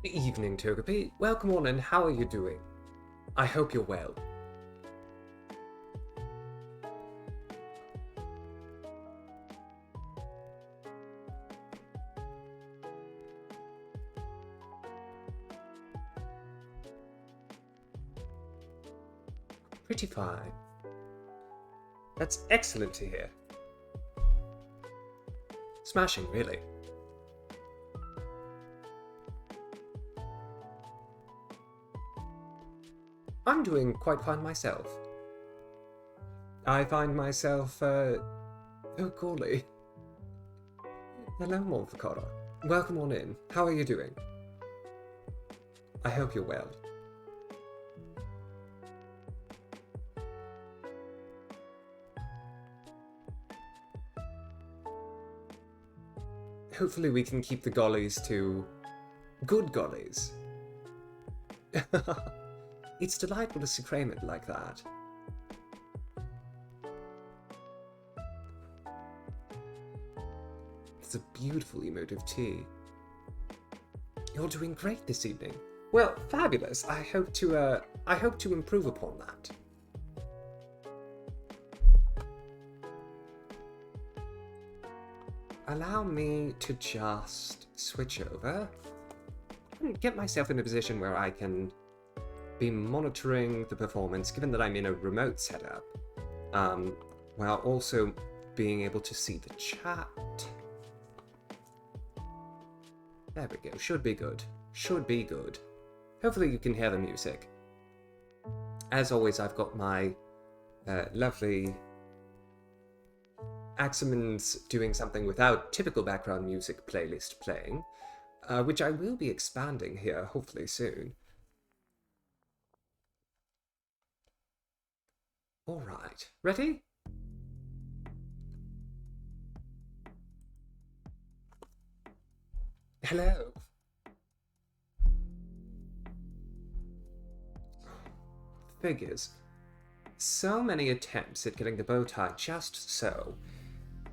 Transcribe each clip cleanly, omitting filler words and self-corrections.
Evening, Togepi. Welcome on and how are you doing? I hope you're well. Pretty fine. That's excellent to hear. Smashing, really. I'm doing quite fine myself. I find myself, oh golly. Hello, Monfacada. Welcome on in. How are you doing? I hope you're well. Hopefully we can keep the gollies to good gollies. It's delightful to frame it like that. It's a beautiful emotive tea. You're doing great this evening. Well, fabulous. I hope to improve upon that. Allow me to just switch over and get myself in a position where I can be monitoring the performance, given that I'm in a remote setup, while also being able to see the chat. There we go. Should be good. Should be good. Hopefully you can hear the music. As always, I've got my lovely Axamin's Doing Something Without Typical Background Music playlist playing, which I will be expanding here hopefully soon. Alright, ready? Hello. Figures. So many attempts at getting the bow tie just so,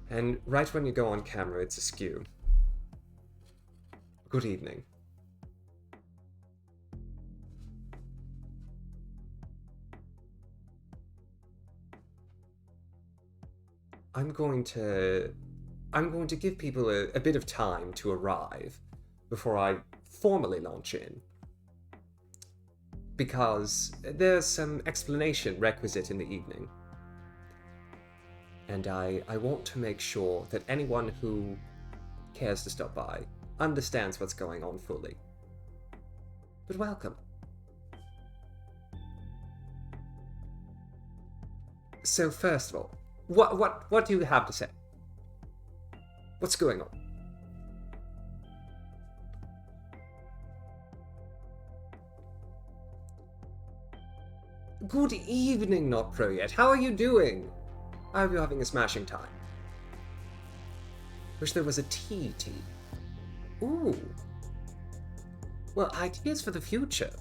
and right when you go on camera it's askew. Good evening. I'm going to give people a bit of time to arrive before I formally launch in, because there's some explanation requisite in the evening, and I want to make sure that anyone who cares to stop by understands what's going on fully. But welcome. So first of all, what do you have to say? What's going on? Good evening, not pro yet. How are you doing? I hope you're having a smashing time. Wish there was a tea. Ooh. Well, ideas for the future.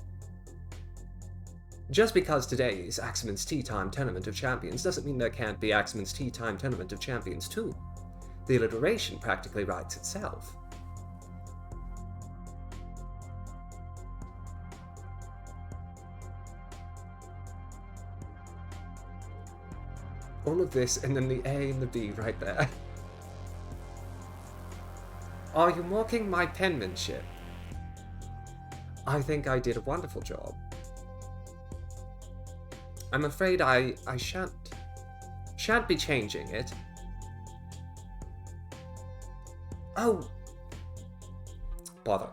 Just because today is Axamin's Tea Time Tournament of Champions doesn't mean there can't be Axamin's Tea Time Tournament of Champions too. The alliteration practically writes itself. All of this and then the A and the B right there. Are you mocking my penmanship? I think I did a wonderful job. I'm afraid I shan't be changing it. Oh! Bother.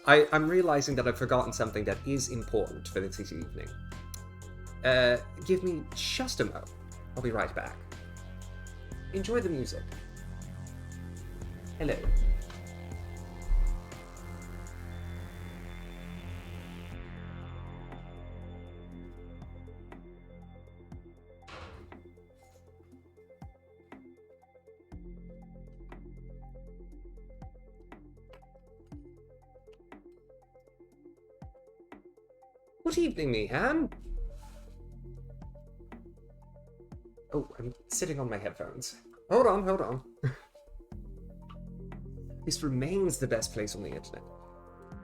I'm realizing that I've forgotten something that is important for this evening. Give me just a moment. I'll be right back. Enjoy the music. Hello. Good evening, Mihan. Oh, I'm sitting on my headphones. Hold on. This remains the best place on the internet.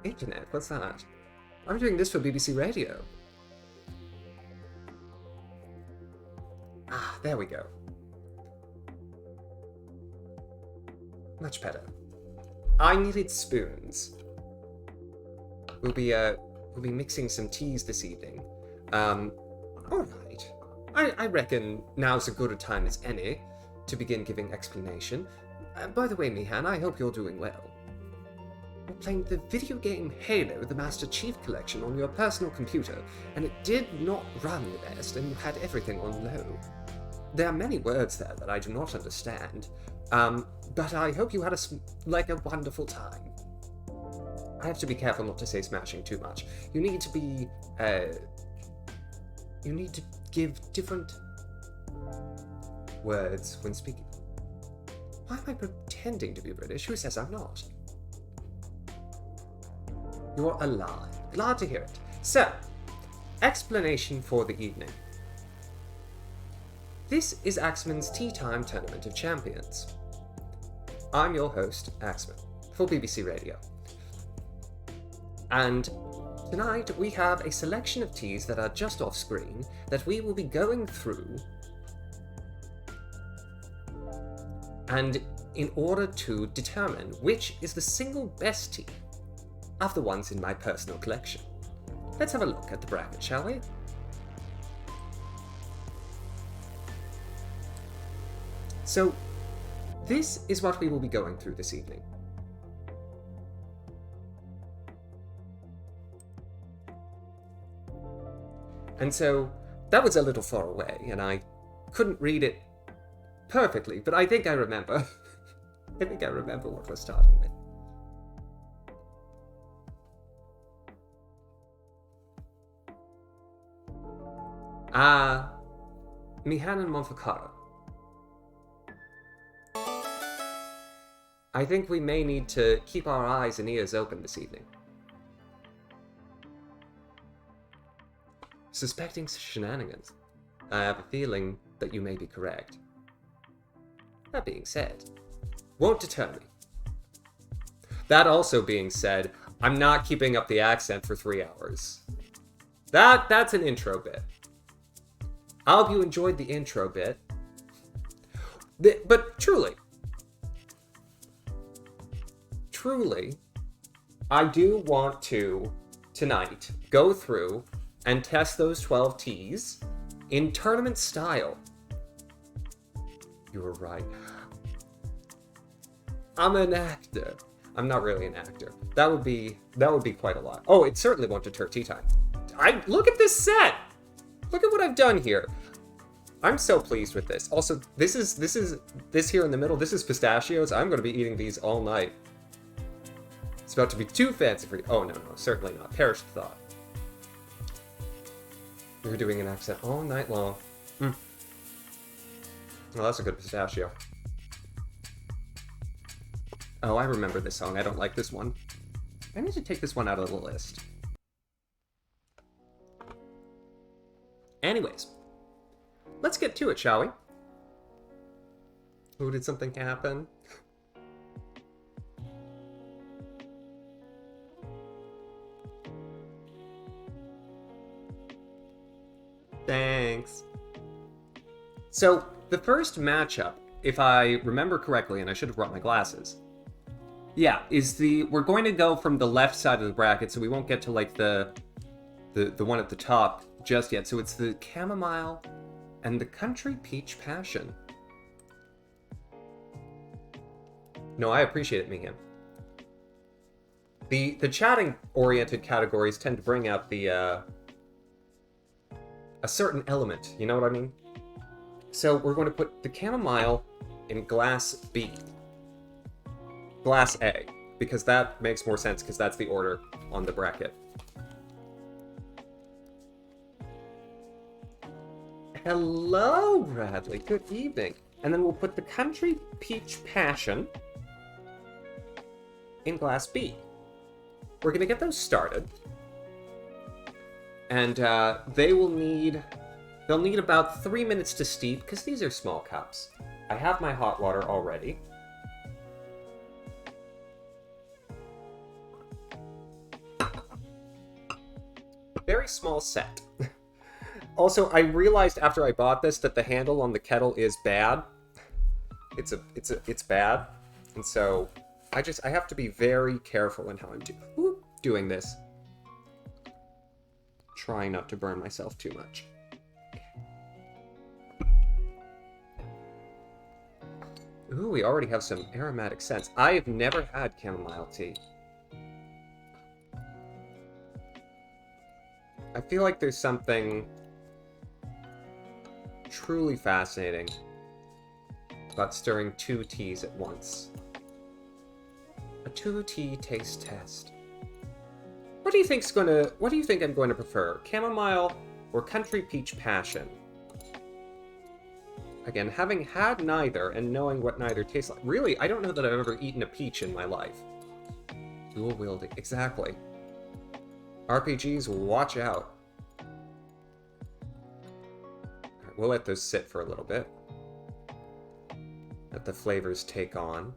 Internet? What's that? I'm doing this for BBC Radio. Ah, there we go. Much better. I needed spoons. We'll be mixing some teas this evening. Alright. I reckon now's as good a time as any to begin giving explanation. By the way, Mihan, I hope you're doing well. You're playing the video game Halo, the Master Chief Collection on your personal computer, and it did not run the best, and you had everything on low. There are many words there that I do not understand, but I hope you had a wonderful time. I have to be careful not to say smashing too much. You need to be, you need to give different words when speaking. Why am I pretending to be British? Who says I'm not? You're alive. Glad to hear it. So, explanation for the evening. This is Axamin's Tea Time Tournament of Champions. I'm your host, Axamin, for BBC Radio. And tonight we have a selection of teas that are just off screen that we will be going through, and in order to determine which is the single best tea of the ones in my personal collection. Let's have a look at the bracket, shall we? So, this is what we will be going through this evening. And so, that was a little far away, and I couldn't read it perfectly, but I think I remember. I think I remember what we're starting with. Mihan and Monfacaro. I think we may need to keep our eyes and ears open this evening. Suspecting shenanigans. I have a feeling that you may be correct. That being said, won't deter me. That also being said, I'm not keeping up the accent for 3 hours. That's an intro bit. I hope you enjoyed the intro bit. But truly, I do want to, tonight, go through and test those 12 teas in tournament style. You were right. I'm an actor. I'm not really an actor. That would be quite a lot. Oh, it certainly won't deter tea time. Look at this set! Look at what I've done here. I'm so pleased with this. Also, this here in the middle, this is pistachios. I'm going to be eating these all night. It's about to be too fancy for you. Oh, no, certainly not. Perish the thought. You're doing an accent all night long. Well, that's a good pistachio. Oh, I remember this song. I don't like this one. I need to take this one out of the list. Anyways, let's get to it, shall we? Oh, did something happen? Thanks. So, the first matchup, if I remember correctly, and I should have brought my glasses, yeah, we're going to go from the left side of the bracket, so we won't get to, like, the one at the top just yet. So it's the chamomile and the country peach passion. No, I appreciate it, Megan. The chatting-oriented categories tend to bring out a certain element, you know what I mean? So we're going to put the chamomile in glass B. Glass A, because that makes more sense, because that's the order on the bracket. Hello, Bradley. Good evening. And then we'll put the country peach passion in glass B. We're going to get those started. And they'll need about 3 minutes to steep, because these are small cups. I have my hot water already. very small set. Also, I realized after I bought this that the handle on the kettle is bad. It's bad. And so I have to be very careful in how I'm doing this. Trying not to burn myself too much. Ooh, we already have some aromatic scents. I have never had chamomile tea. I feel like there's something truly fascinating about stirring 2 teas at once. A 2-tea taste test. What do you think I'm going to prefer? Chamomile or Country Peach Passion? Again, having had neither and knowing what neither tastes like. Really, I don't know that I've ever eaten a peach in my life. Dual wielding. Exactly. RPGs, watch out. Alright, we'll let those sit for a little bit. Let the flavors take on.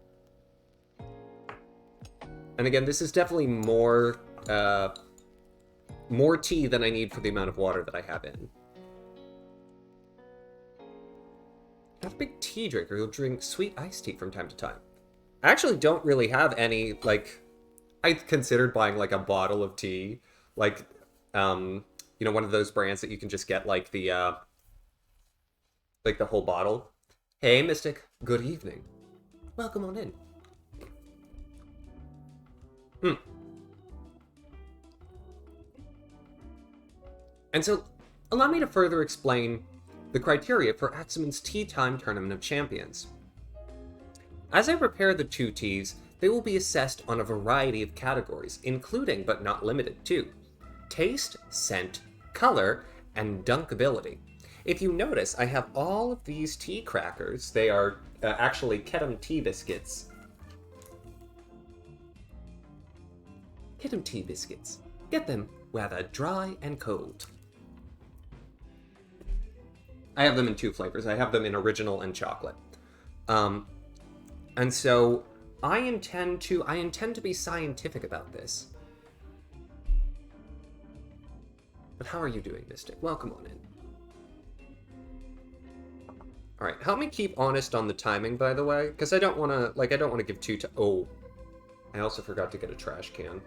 And again, this is definitely more tea than I need for the amount of water that I have in. Not a big tea drinker. You'll drink sweet iced tea from time to time. I actually don't really have any, like... I considered buying, like, a bottle of tea. Like, you know, one of those brands that you can just get, like, the whole bottle. Hey, Mystic. Good evening. Welcome on in. And so, allow me to further explain the criteria for Axamin's Tea Time Tournament of Champions. As I prepare the 2 teas, they will be assessed on a variety of categories, including, but not limited to, taste, scent, color, and dunkability. If you notice, I have all of these tea crackers. They are actually Kedem tea biscuits. Kedem tea biscuits. Get them whether dry and cold. I have them in 2 flavors. I have them in original and chocolate. And so I intend to be scientific about this. But how are you doing, Mystic? Welcome on in. Alright, help me keep honest on the timing, by the way, because I don't want to give oh, I also forgot to get a trash can.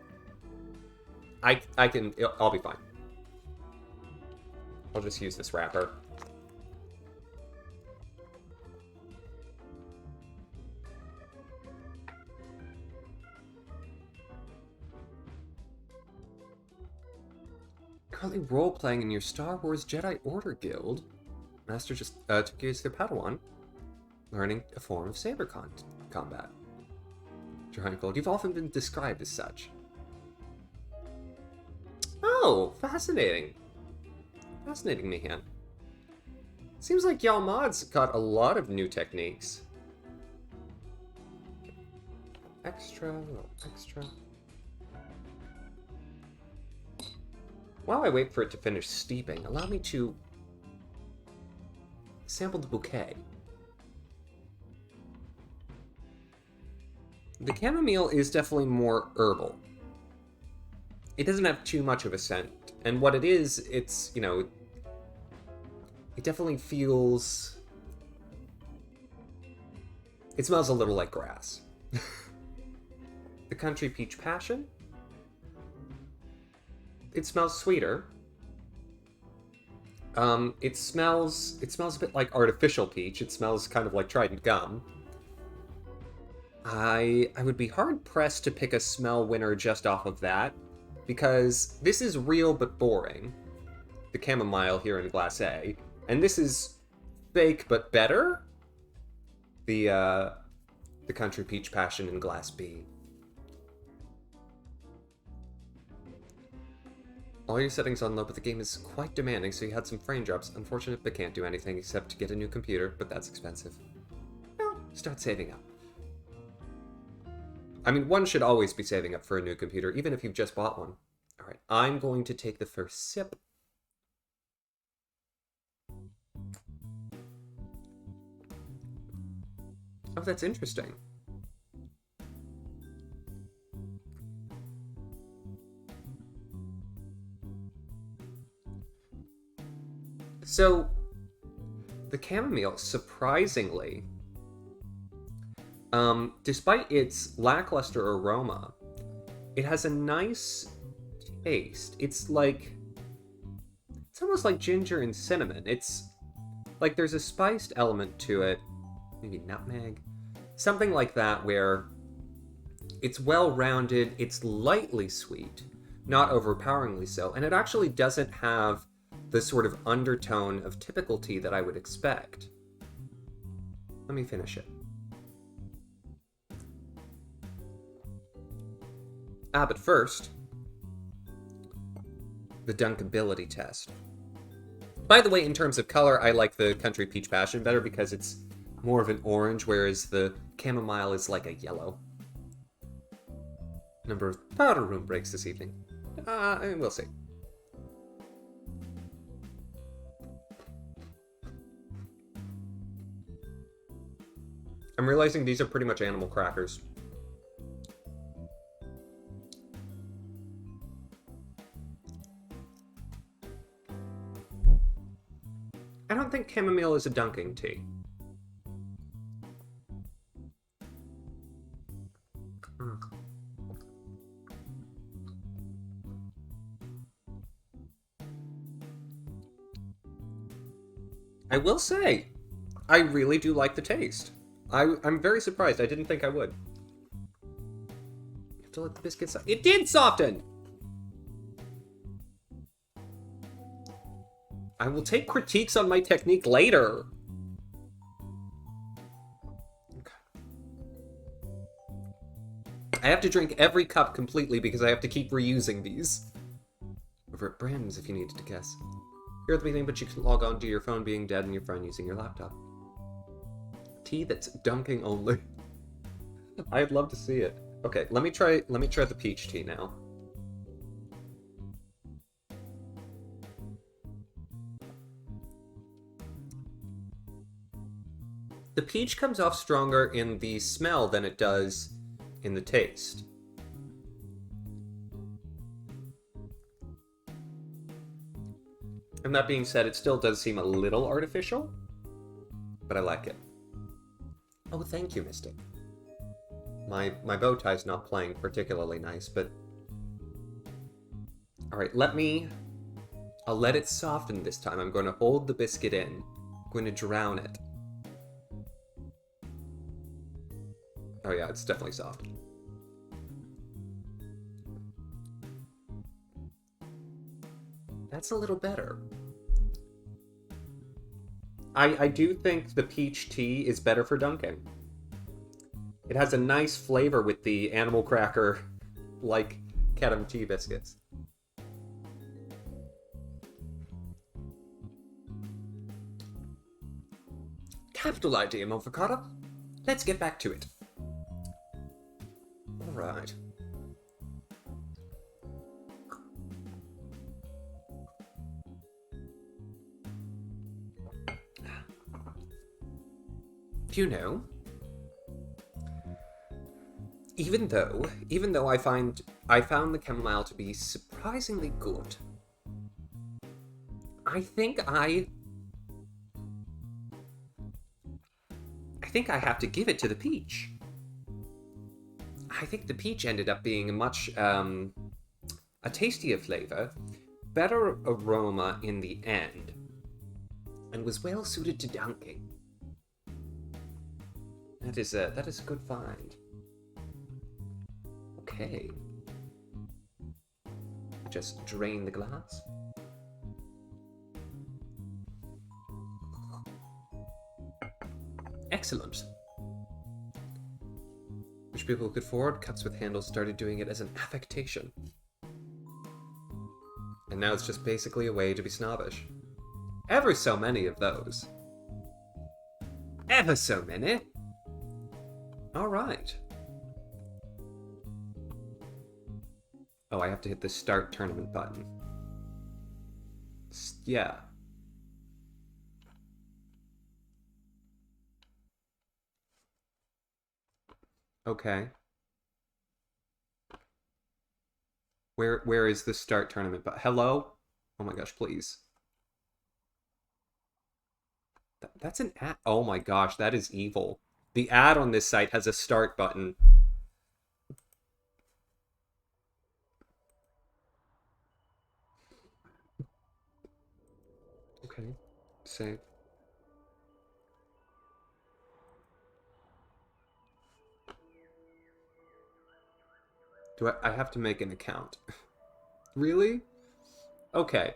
I'll be fine. I'll just use this wrapper. Currently role-playing in your Star Wars Jedi Order guild. Master just took you as their Padawan, learning a form of saber combat. Giant Gold, you've often been described as such. Oh, fascinating. Fascinating, Mihan. Seems like y'all mods got a lot of new techniques. Extra, extra. While I wait for it to finish steeping, allow me to sample the bouquet. The chamomile is definitely more herbal. It doesn't have too much of a scent, and what it is, it's, you know, it definitely feels... It smells a little like grass. The Country Peach Passion. It smells sweeter. It smells a bit like artificial peach. It smells kind of like Trident gum. I would be hard-pressed to pick a smell winner just off of that, because this is real but boring. The chamomile here in Glass A. And this is fake but better. The Country Peach Passion in Glass B. All your settings on low, but the game is quite demanding, so you had some frame drops. Unfortunate, but can't do anything except to get a new computer, but that's expensive. Well, start saving up. I mean, one should always be saving up for a new computer, even if you've just bought one. Alright, I'm going to take the first sip. Oh, that's interesting. So, the chamomile, surprisingly, despite its lackluster aroma, it has a nice taste. It's almost like ginger and cinnamon. It's like there's a spiced element to it, maybe nutmeg, something like that, where it's well-rounded, it's lightly sweet, not overpoweringly so, and it actually doesn't have the sort of undertone of typical tea that I would expect. Let me finish it. But first, the dunkability test. By the way, in terms of color, I like the Country Peach Passion better because it's more of an orange, whereas the chamomile is like a yellow. Number of powder room breaks this evening. We'll see. I'm realizing these are pretty much animal crackers. I don't think chamomile is a dunking tea. I will say, I really do like the taste. I'm very surprised. I didn't think I would. You have to let the biscuit soften. It did soften! I will take critiques on my technique later. Okay. I have to drink every cup completely because I have to keep reusing these. Over at Brandon's if you needed to guess. You're at the meeting, but you can log on to your phone being dead and your friend using your laptop. Tea that's dunking only. I'd love to see it. Okay, let me try the peach tea now. The peach comes off stronger in the smell than it does in the taste. And that being said, it still does seem a little artificial, but I like it. Oh, thank you, Mystic. My bow tie's not playing particularly nice, but... Alright, I'll let it soften this time. I'm going to hold the biscuit in. I'm going to drown it. Oh yeah, it's definitely soft. That's a little better. I do think the peach tea is better for dunking. It has a nice flavor with the animal cracker, like Cadam tea biscuits. Capital idea, Avocado. Let's get back to it. Alright. You know, even though I found the chamomile to be surprisingly good, I think I have to give it to the peach. I think the peach ended up being a much a tastier flavor, better aroma in the end, and was well suited to dunking. That is a good find. Okay. Just drain the glass. Excellent. Which people could afford cups with handles started doing it as an affectation. And now it's just basically a way to be snobbish. Ever so many of those. Ever so many. Alright. Oh, I have to hit the start tournament button. Yeah. Okay. Where is the start tournament button? Hello? Oh my gosh, please. That's an ad. Oh my gosh, that is evil. The ad on this site has a start button. Okay, save. I have to make an account? Really? Okay.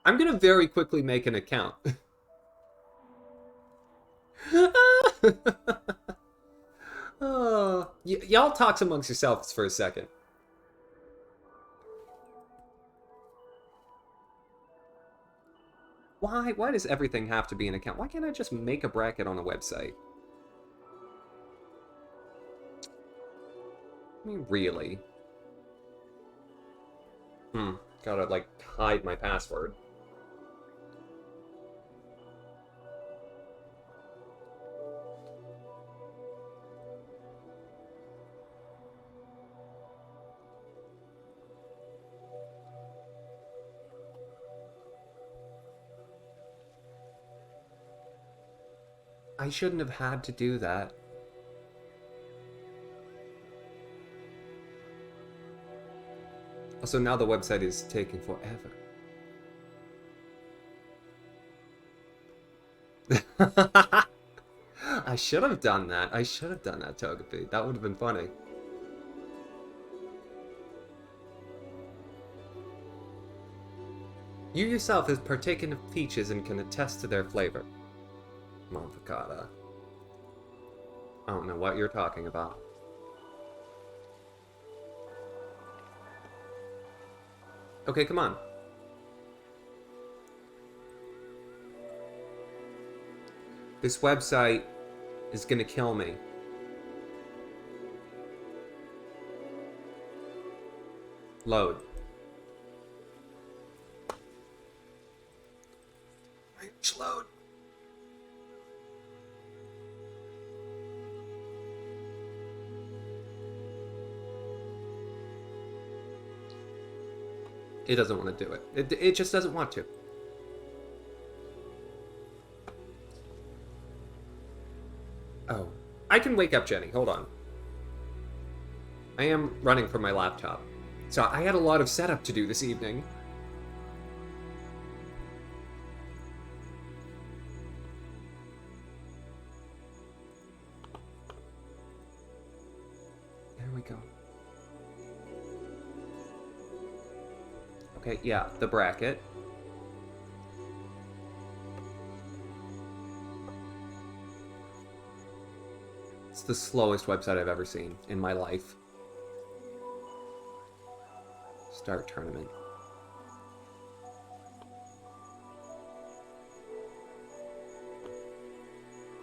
I'm gonna very quickly make an account. Oh, y'all talk amongst yourselves for a second. Why? Why does everything have to be an account? Why can't I just make a bracket on a website? I mean, really? Gotta, like, hide my password. I shouldn't have had to do that. Also, now the website is taking forever. I should have done that. I should have done that, Togepi. That would have been funny. You yourself have partaken of peaches and can attest to their flavor. Motherfucker. I don't know what you're talking about. Okay, come on. This website is gonna kill me. Load. Load. It doesn't want to do it. It just doesn't want to. Oh. I can wake up Jenny. Hold on. I am running from my laptop. So I had a lot of setup to do this evening. There we go. Okay, yeah, the bracket. It's the slowest website I've ever seen in my life. Start tournament.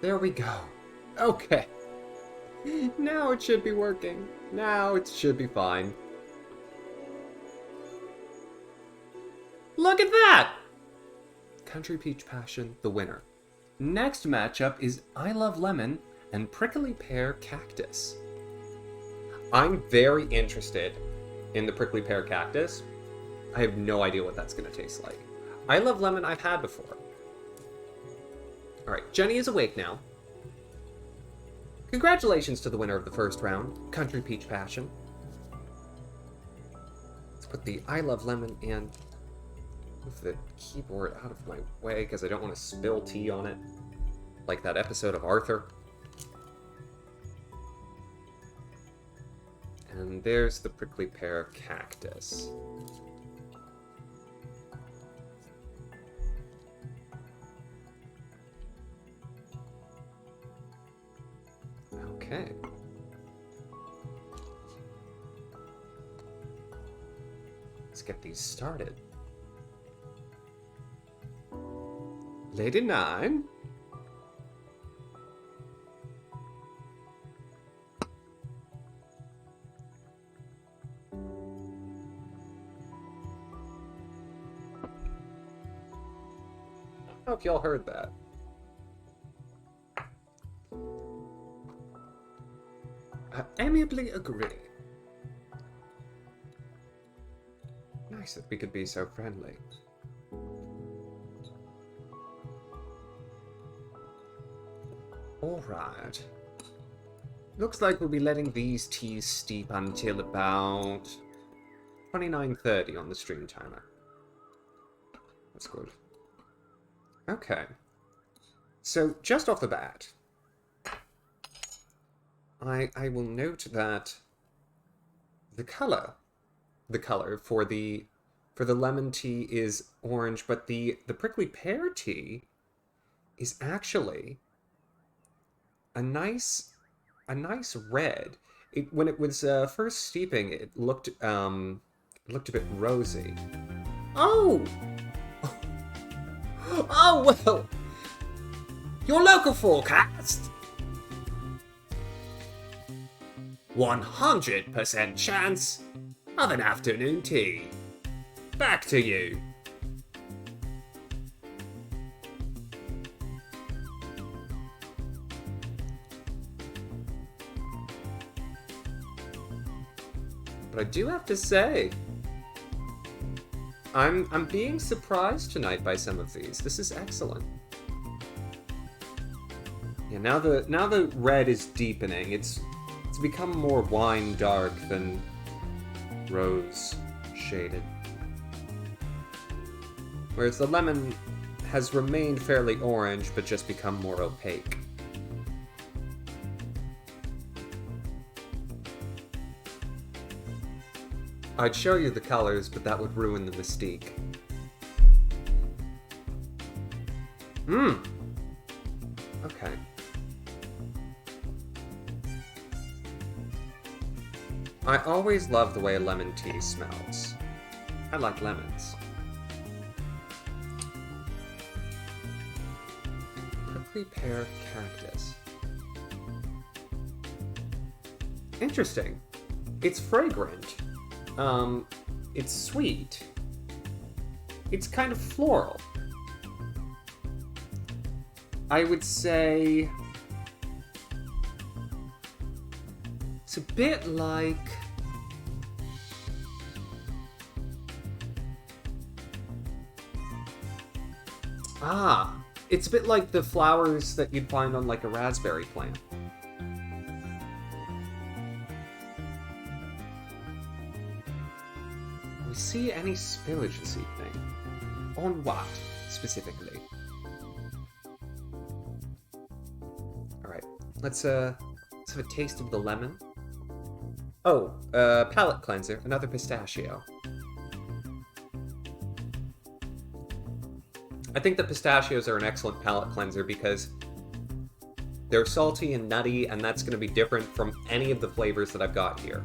There we go. Okay. Now it should be working. Now it should be fine. Look at that! Country Peach Passion, the winner. Next matchup is I Love Lemon and Prickly Pear Cactus. I'm very interested in the Prickly Pear Cactus. I have no idea what that's going to taste like. I Love Lemon I've had before. Alright, Jenny is awake now. Congratulations to the winner of the first round, Country Peach Passion. Let's put the I Love Lemon and move the keyboard out of my way because I don't want to spill tea on it. Like that episode of Arthur. And there's the Prickly Pear Cactus. Okay. Let's get these started. Lady 9. I don't know if y'all heard that. I amiably agree. Nice that we could be so friendly. Alright. Looks like we'll be letting these teas steep until about 29:30 on the stream timer. That's good. Okay. So, just off the bat, I will note that the color for the lemon tea is orange, but the prickly pear tea is actually a nice red. When it was first steeping, it looked a bit rosy. Oh! Oh, well! Your local forecast! 100% chance of an afternoon tea. Back to you. But I do have to say, I'm being surprised tonight by some of these. This is excellent. Yeah, now the red is deepening. It's become more wine dark than rose shaded. Whereas the lemon has remained fairly orange, but just become more opaque. I'd show you the colors, but that would ruin the mystique. Okay. I always love the way lemon tea smells. I like lemons. Prickly pear cactus. Interesting. It's fragrant. It's sweet. It's kind of floral. I would say it's a bit like it's a bit like the flowers that you'd find on like a raspberry plant. We see any spillage this evening? On what, specifically? Alright, let's have a taste of the lemon. Oh, palate cleanser, another pistachio. I think the pistachios are an excellent palate cleanser because they're salty and nutty, and that's going to be different from any of the flavors that I've got here.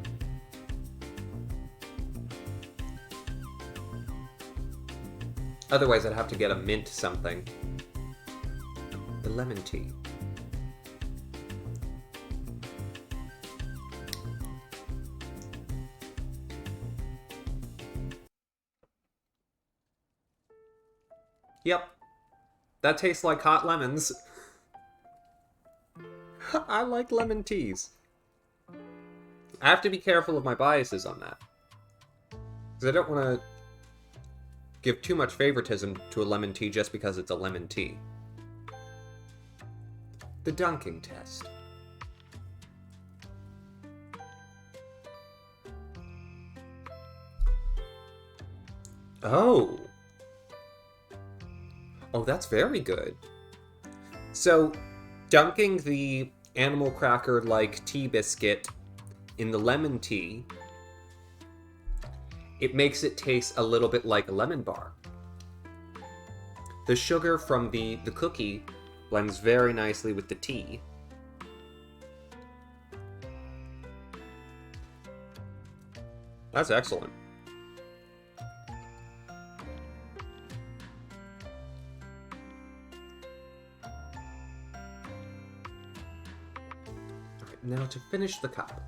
Otherwise, I'd have to get a mint something. The lemon tea. Yep. That tastes like hot lemons. I like lemon teas. I have to be careful of my biases on that. Because I don't want to give too much favoritism to a lemon tea just because it's a lemon tea. The dunking test. Oh, that's very good. So, dunking the animal cracker-like tea biscuit in the lemon tea, it makes it taste a little bit like a lemon bar. The sugar from the cookie blends very nicely with the tea. That's excellent. Alright, now to finish the cup.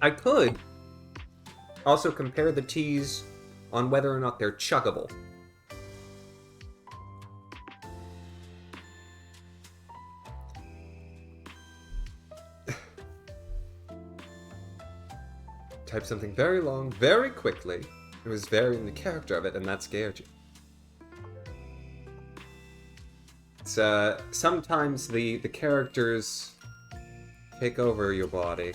I could also compare the teas on whether or not they're chuggable. Type something very long, very quickly. It was very in the character of it, and that scared you. It's, sometimes the characters take over your body.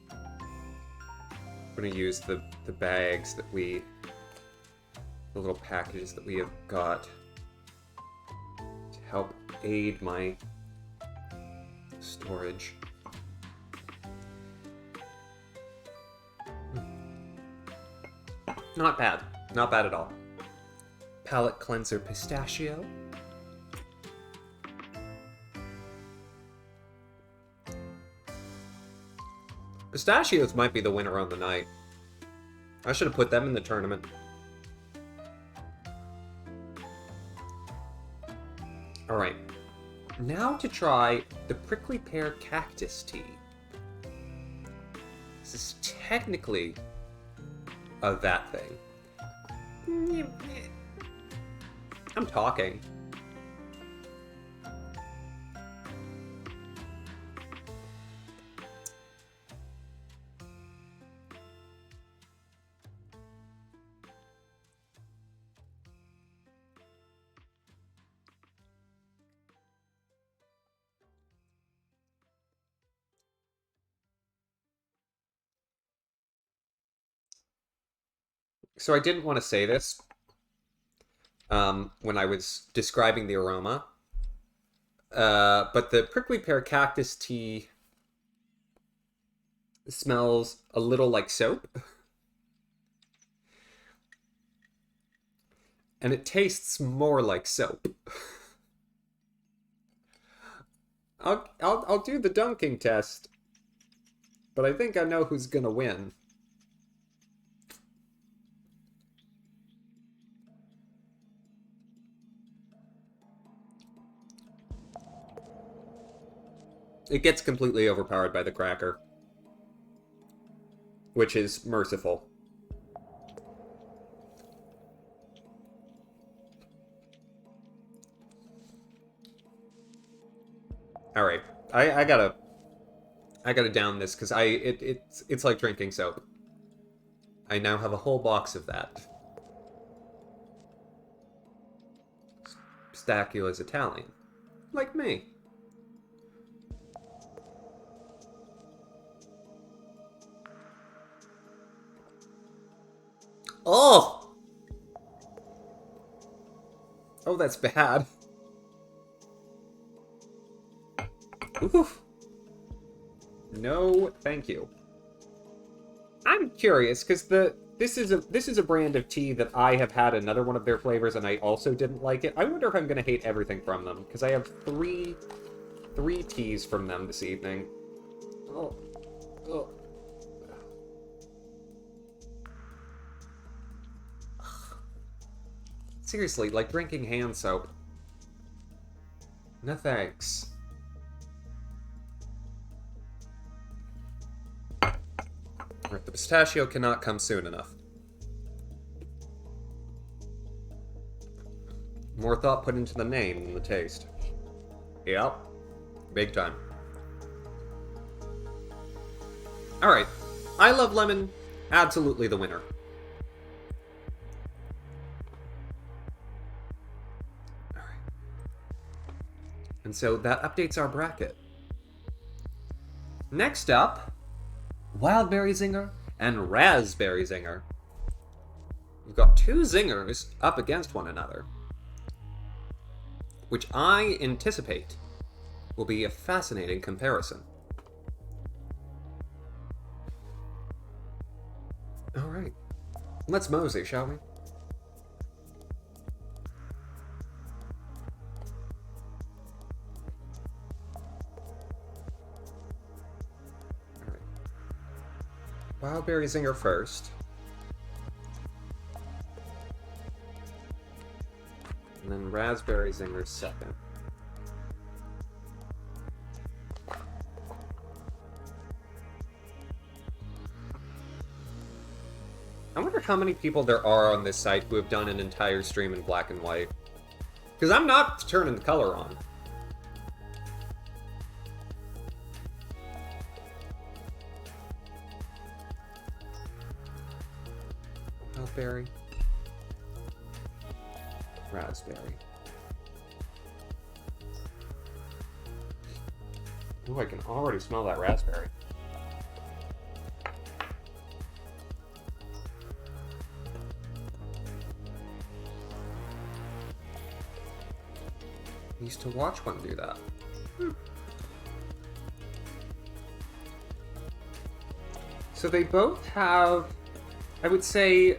I'm gonna use the bags that the little packages that we have got to help aid my storage. Not bad. Not bad at all. Palette cleanser pistachio. Pistachios might be the winner on the night. I should have put them in the tournament. Alright. Now to try the prickly pear cactus tea. This is technically that thing. I'm talking. So I didn't want to say this when I was describing the aroma, but the prickly pear cactus tea smells a little like soap, and it tastes more like soap. I'll do the dunking test, but I think I know who's gonna win. It gets completely overpowered by the cracker, which is merciful. All right, I gotta down this because it's like drinking soap. I now have a whole box of that. Pistachio is Italian, like me. Oh! Oh, that's bad. Oof. No, thank you. I'm curious because this is a brand of tea that I have had another one of their flavors and I also didn't like it. I wonder if I'm gonna hate everything from them because I have three teas from them this evening. Oh. Oh. Seriously, like drinking hand soap. No thanks. Alright, the pistachio cannot come soon enough. More thought put into the name than the taste. Yep. Big time. Alright. I Love Lemon, absolutely the winner. And so that updates our bracket. Next up, Wildberry Zinger and Raspberry Zinger. We've got two zingers up against one another, which I anticipate will be a fascinating comparison. Alright, let's mosey, shall we? Wildberry Zinger first. And then Raspberry Zinger second. I wonder how many people there are on this site who have done an entire stream in black and white. Because I'm not turning the color on. raspberry? Raspberry. Ooh, I can already smell that raspberry. I used to watch one do that. So they both have, I would say,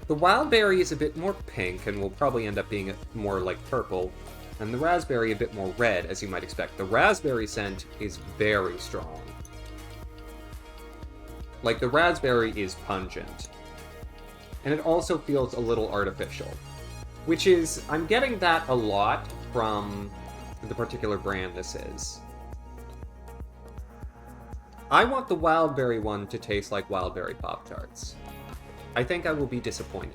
the wild berry is a bit more pink and will probably end up being more like purple, and the raspberry a bit more red, as you might expect. The raspberry scent is very strong. Like, the raspberry is pungent. And it also feels a little artificial. Which is, I'm getting that a lot from the particular brand this is. I want the wildberry one to taste like wildberry Pop-Tarts. I think I will be disappointed.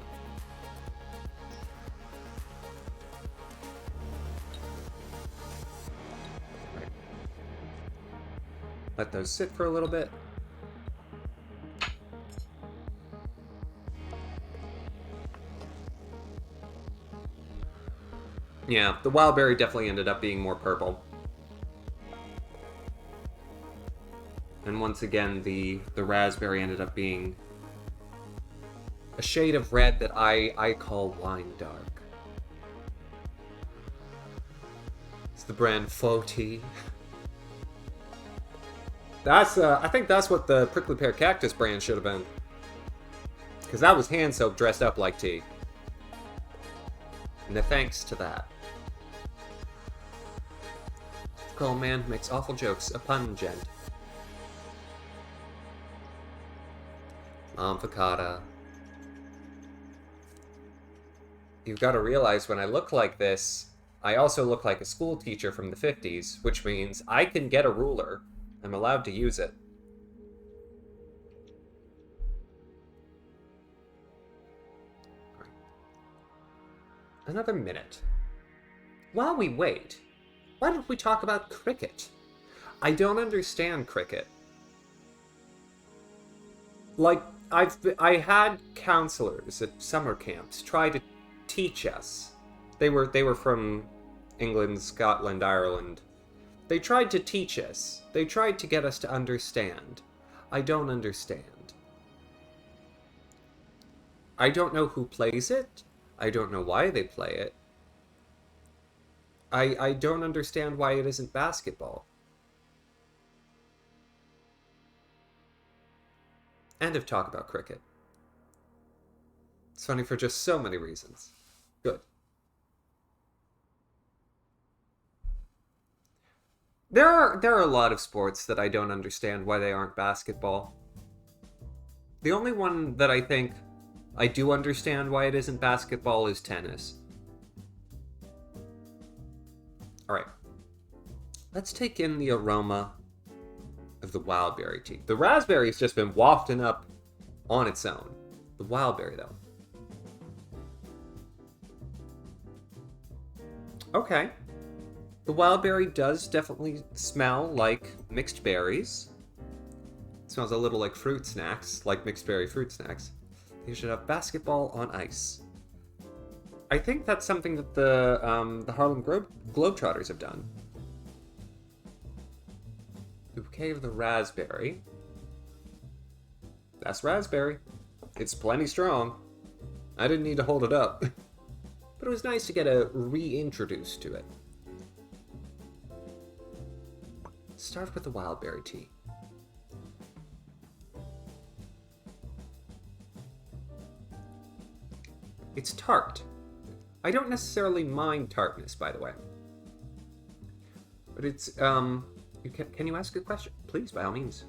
Right. Let those sit for a little bit. Yeah, the wildberry definitely ended up being more purple. And once again, the raspberry ended up being a shade of red that I call wine dark. It's the brand Faux Tea. That's, I think that's what the Prickly Pear Cactus brand should have been. Because that was hand soap dressed up like tea. And thanks to that. Cruel man makes awful jokes, a pungent. Avocado. You've got to realize when I look like this, I also look like a school teacher from the 50s, which means I can get a ruler. I'm allowed to use it. Another minute. While we wait, why don't we talk about cricket? I don't understand cricket. Like, I had counselors at summer camps try to teach us. They were from England, Scotland, Ireland. They tried to teach us. They tried to get us to understand. I don't understand. I don't know who plays it. I don't know why they play it. I don't understand why it isn't basketball. End of talk about cricket. It's funny for just so many reasons. Good. There are a lot of sports that I don't understand why they aren't basketball. The only one that I think I do understand why it isn't basketball is tennis. Alright. Let's take in the aroma of the wildberry tea. The raspberry's just been wafting up on its own. The wildberry, though. Okay. The wildberry does definitely smell like mixed berries. It smells a little like fruit snacks, like mixed berry fruit snacks. You should have basketball on ice. I think that's something that the Harlem Globetrotters have done. The bouquet of the raspberry. That's raspberry. It's plenty strong. I didn't need to hold it up. But it was nice to get a reintroduced to it. Start with the wildberry tea. It's tart. I don't necessarily mind tartness, by the way. But it's, can you ask a question? Please, by all means.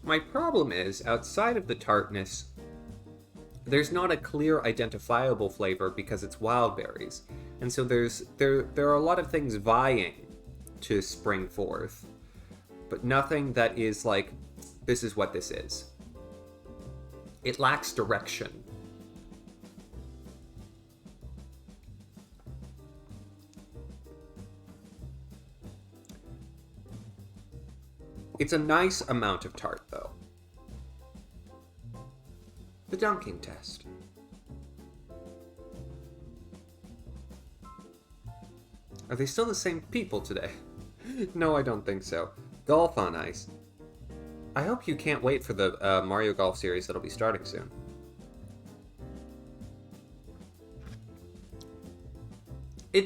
My problem is, outside of the tartness, there's not a clear identifiable flavor because it's wild berries. And so there are a lot of things vying to spring forth, but nothing that is like, this is what this is. It lacks direction. It's a nice amount of tart, though. The dunking test. Are they still the same people today? No, I don't think so. Golf on ice. I hope you can't wait for the Mario Golf series that'll be starting soon.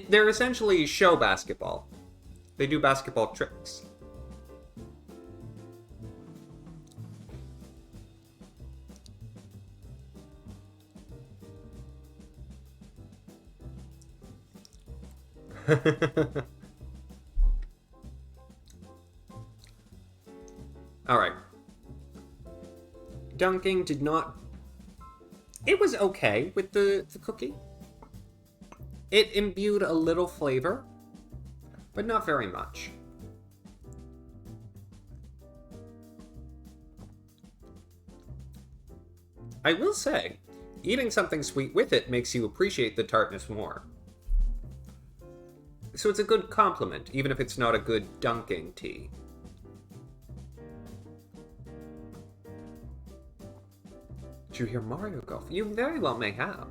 They're essentially show basketball. They do basketball tricks. Alright. Dunking did not... It was okay with the cookie. It imbued a little flavor, but not very much. I will say, eating something sweet with it makes you appreciate the tartness more. So it's a good compliment, even if it's not a good dunking tea. Did you hear Mario Golf? You very well may have.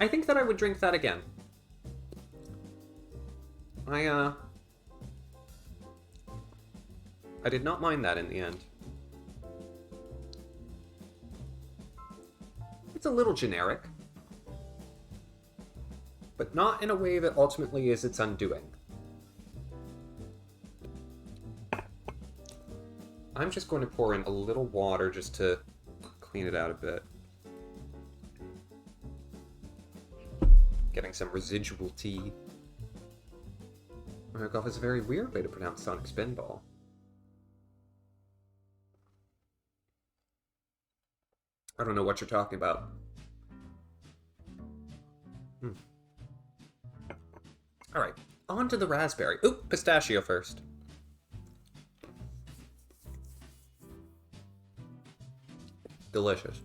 I think that I would drink that again. I did not mind that in the end. It's a little generic, but not in a way that ultimately is its undoing. I'm just going to pour in a little water just to clean it out a bit. Getting some residual tea. Mario Golf is a very weird way to pronounce Sonic Spinball. I don't know what you're talking about. Alright, on to the raspberry. Ooh, pistachio first. Delicious.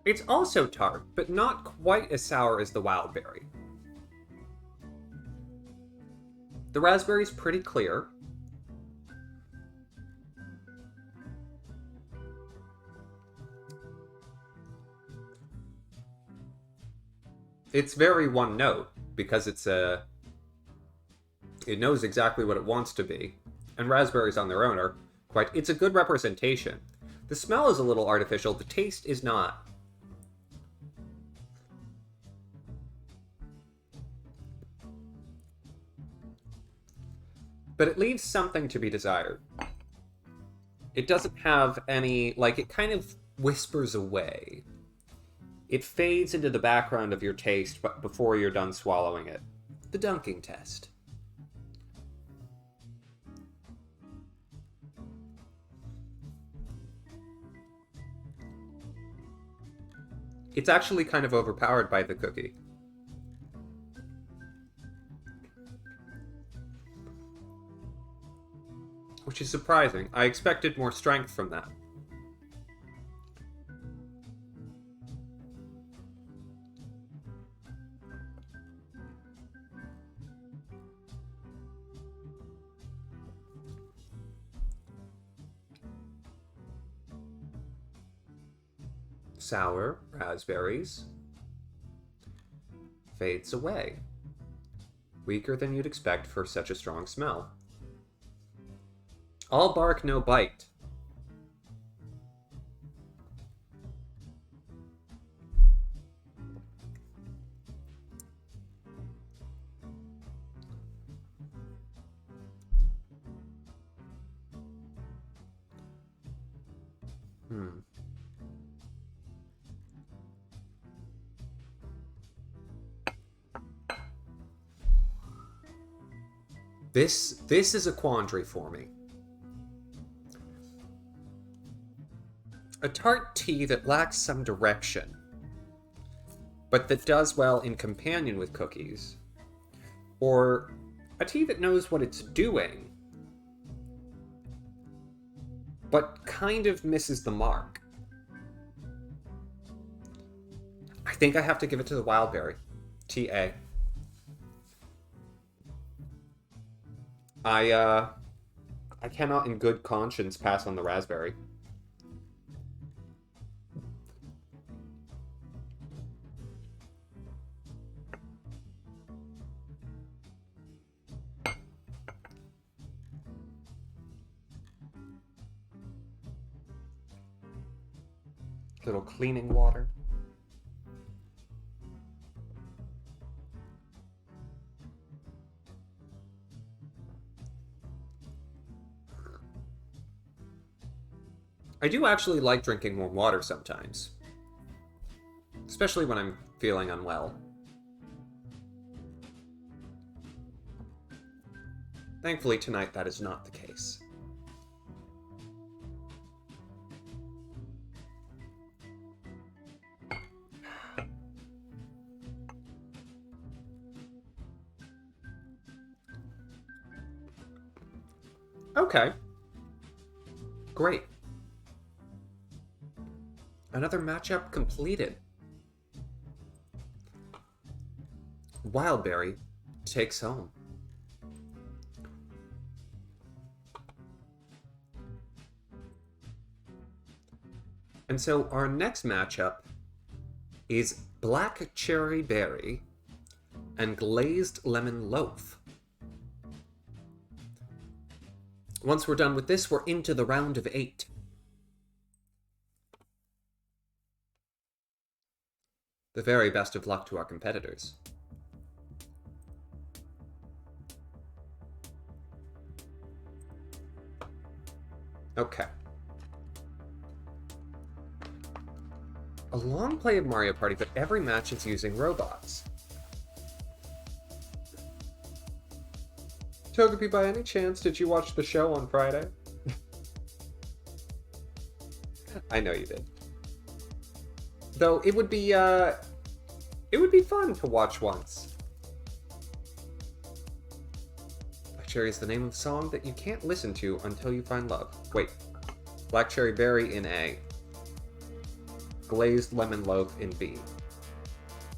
It's also tart, but not quite as sour as the wild berry. The raspberry's pretty clear. It's very one note, because it knows exactly what it wants to be. And raspberries on their own are quite... It's a good representation. The smell is a little artificial, the taste is not. But it leaves something to be desired. It doesn't have any, like, it kind of whispers away. It fades into the background of your taste but before you're done swallowing it. The dunking test. It's actually kind of overpowered by the cookie. Which is surprising. I expected more strength from that. Sour raspberries. Fades away. Weaker than you'd expect for such a strong smell. All bark, no bite. This is a quandary for me. A tart tea that lacks some direction, but that does well in companion with cookies. Or a tea that knows what it's doing, but kind of misses the mark. I think I have to give it to the wild berry. TA. I cannot in good conscience pass on the raspberry. Little cleaning water. I do actually like drinking warm water sometimes. Especially when I'm feeling unwell. Thankfully tonight that is not the case. Okay. Great. Another matchup completed. Wildberry takes home. And so our next matchup is Black Cherry Berry and Glazed Lemon Loaf. Once we're done with this, we're into the round of 8. The very best of luck to our competitors. Okay. A long play of Mario Party, but every match is using robots. Togepi, by any chance, did you watch the show on Friday? I know you did. Though it would be fun to watch once. Black Cherry is the name of the song that you can't listen to until you find love. Wait. Black Cherry Berry in A. Glazed Lemon Loaf in B.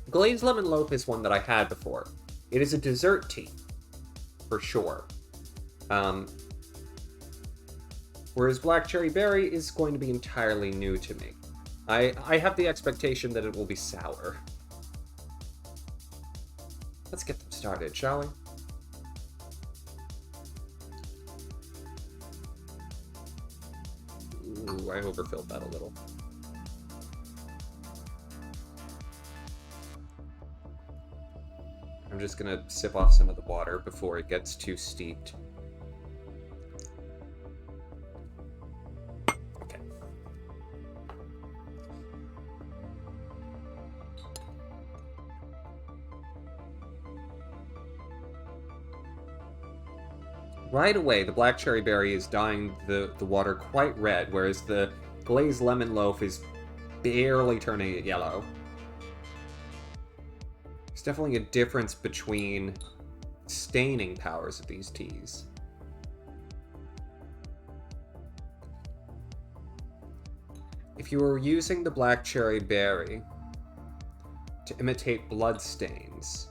Glazed Lemon Loaf is one that I had before. It is a dessert tea, for sure. Whereas Black Cherry Berry is going to be entirely new to me. I have the expectation that it will be sour. Let's get them started, shall we? Ooh, I overfilled that a little. I'm just gonna sip off some of the water before it gets too steeped. Okay. Right away, the Black Cherry Berry is dyeing the water quite red, whereas the Glazed Lemon Loaf is barely turning it yellow. There's definitely a difference between staining powers of these teas. If you were using the Black Cherry Berry to imitate blood stains,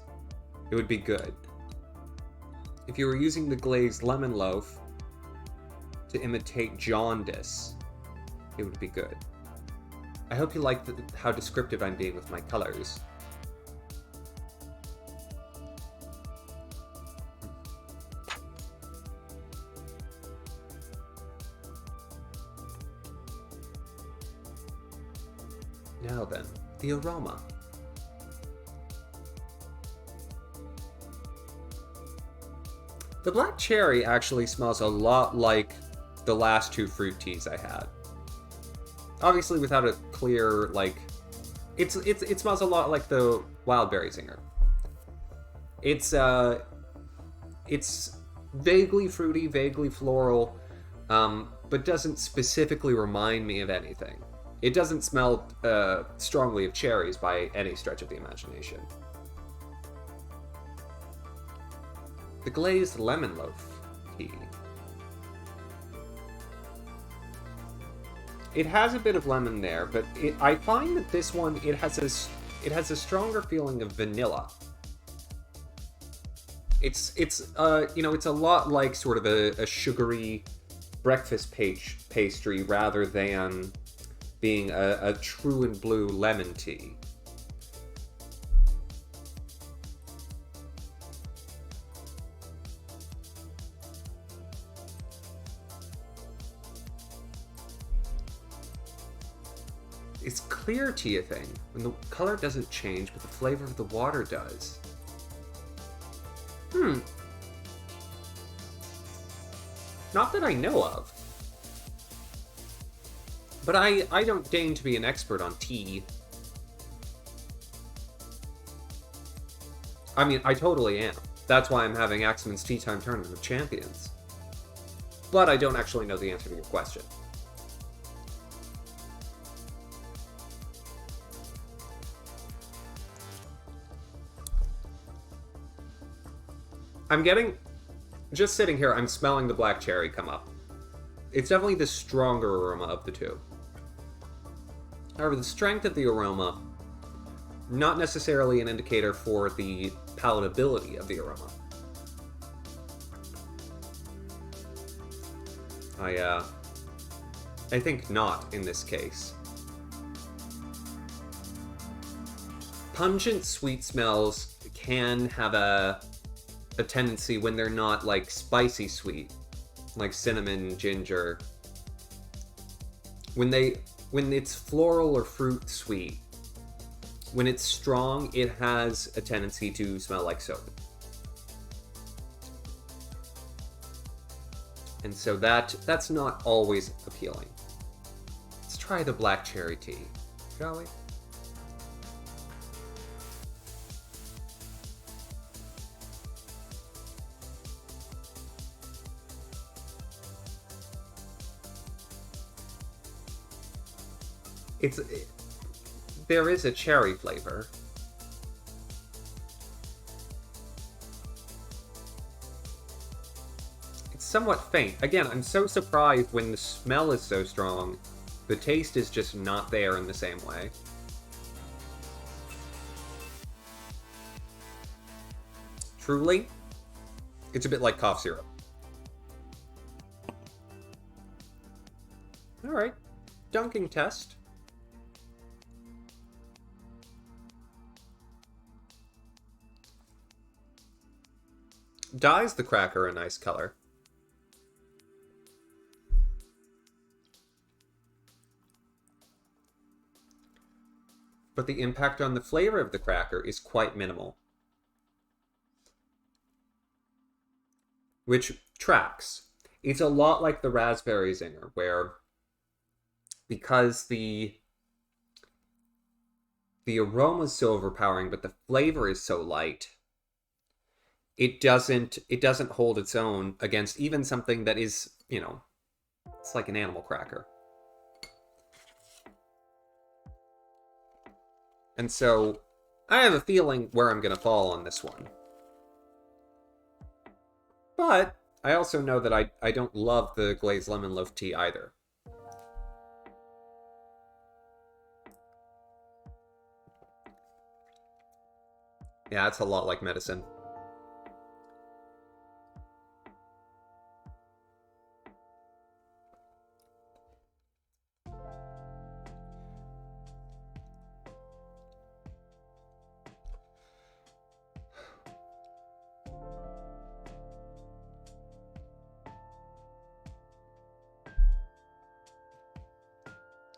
it would be good. If you were using the Glazed Lemon Loaf to imitate jaundice, it would be good. I hope you like how descriptive I'm being with my colors. Now then, the aroma. The black cherry actually smells a lot like the last two fruit teas I had. Obviously without a clear, like... It smells a lot like the wild berry zinger. It's vaguely fruity, vaguely floral, but doesn't specifically remind me of anything. It doesn't smell strongly of cherries by any stretch of the imagination. The glazed lemon loaf tea. It has a bit of lemon there, but I find that this one, it has a stronger feeling of vanilla. It's you know, it's a lot like sort of a sugary breakfast pastry rather than being a true and blue lemon tea. It's clear tea, I think, when the color doesn't change, but the flavor of the water does. Not that I know of. But I don't deign to be an expert on tea. I mean, I totally am. That's why I'm having Axamin's Tea Time Tournament of Champions. But I don't actually know the answer to your question. I'm getting... Just sitting here, I'm smelling the black cherry come up. It's definitely the stronger aroma of the two. However, the strength of the aroma, not necessarily an indicator for the palatability of the aroma. I think not in this case. Pungent sweet smells can have a tendency when they're not like spicy sweet, like cinnamon, ginger. When it's floral or fruit sweet, when it's strong, it has a tendency to smell like soap. And so that's not always appealing. Let's try the black cherry tea, shall we? There is a cherry flavor. It's somewhat faint. Again, I'm so surprised when the smell is so strong, the taste is just not there in the same way. Truly, it's a bit like cough syrup. Alright, dunking test. Dyes the cracker a nice color. But the impact on the flavor of the cracker is quite minimal. Which tracks. It's a lot like the raspberry zinger, where because the aroma is so overpowering, but the flavor is so light, it doesn't hold its own against even something that is, you know, it's like an animal cracker. And so I have a feeling where I'm gonna fall on this one. But I also know that I don't love the glazed lemon loaf tea either. Yeah, it's a lot like medicine.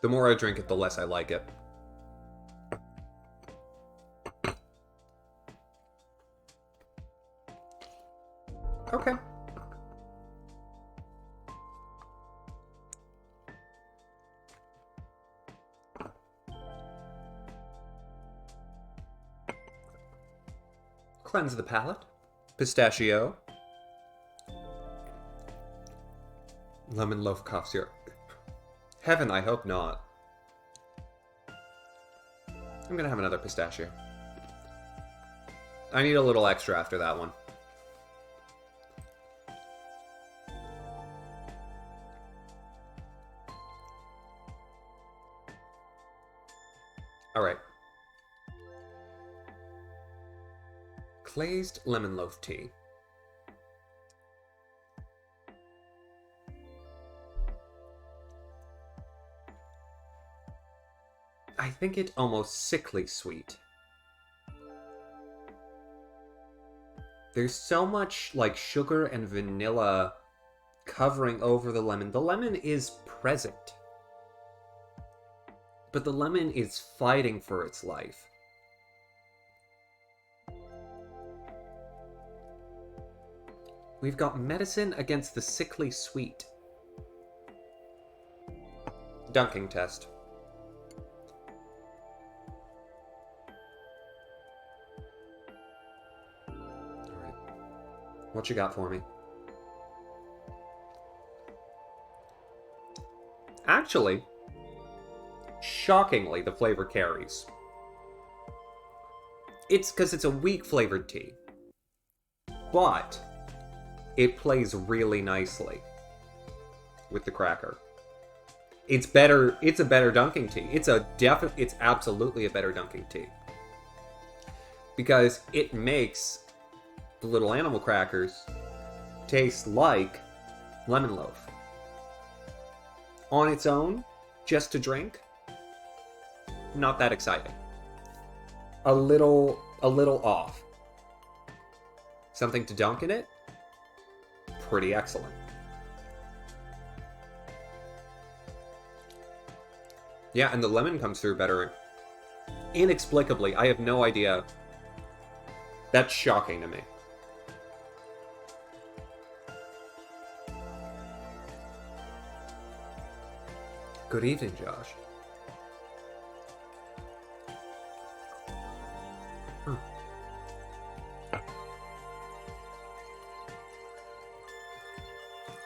The more I drink it, the less I like it. Okay. Cleanse the palate. Pistachio. Lemon loaf cough syrup. Heaven, I hope not. I'm gonna have another pistachio. I need a little extra after that one. Alright. Glazed lemon loaf tea. I think it almost sickly sweet. There's so much like sugar and vanilla covering over the lemon. The lemon is present, but the lemon is fighting for its life. We've got medicine against the sickly sweet. Dunking test. Alright. What you got for me? Actually, shockingly, the flavor carries. It's because it's a weak flavored tea. But it plays really nicely with the cracker. It's better. It's a better dunking tea. It's absolutely a better dunking tea. Because it makes the little animal crackers taste like lemon loaf. On its own, just to drink, not that exciting. A little off. Something to dunk in it, pretty excellent. Yeah, and the lemon comes through better. Inexplicably, I have no idea. That's shocking to me. Good evening, Josh.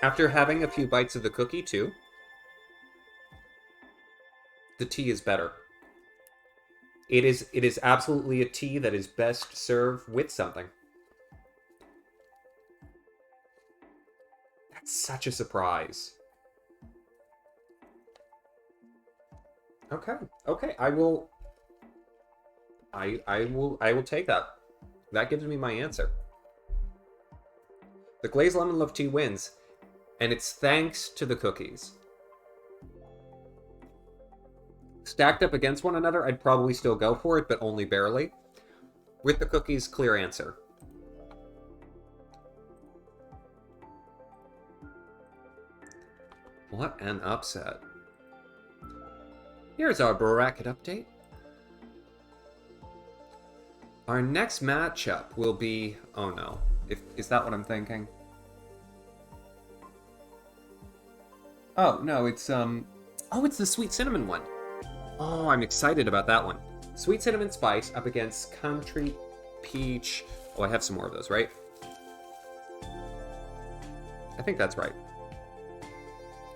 After having a few bites of the cookie, too, the tea is better. It is absolutely a tea that is best served with something. That's such a surprise. Okay, I will take that. That gives me my answer. The glazed lemon loaf tea wins, and it's thanks to the cookies. Stacked up against one another, I'd probably still go for it, but only barely. With the cookies, clear answer. What an upset. Here's our bracket update. Our next matchup will be... Oh no. Is that what I'm thinking? Oh, no, it's, Oh, it's the sweet cinnamon one. Oh, I'm excited about that one. Sweet cinnamon spice up against country peach... Oh, I have some more of those, right? I think that's right.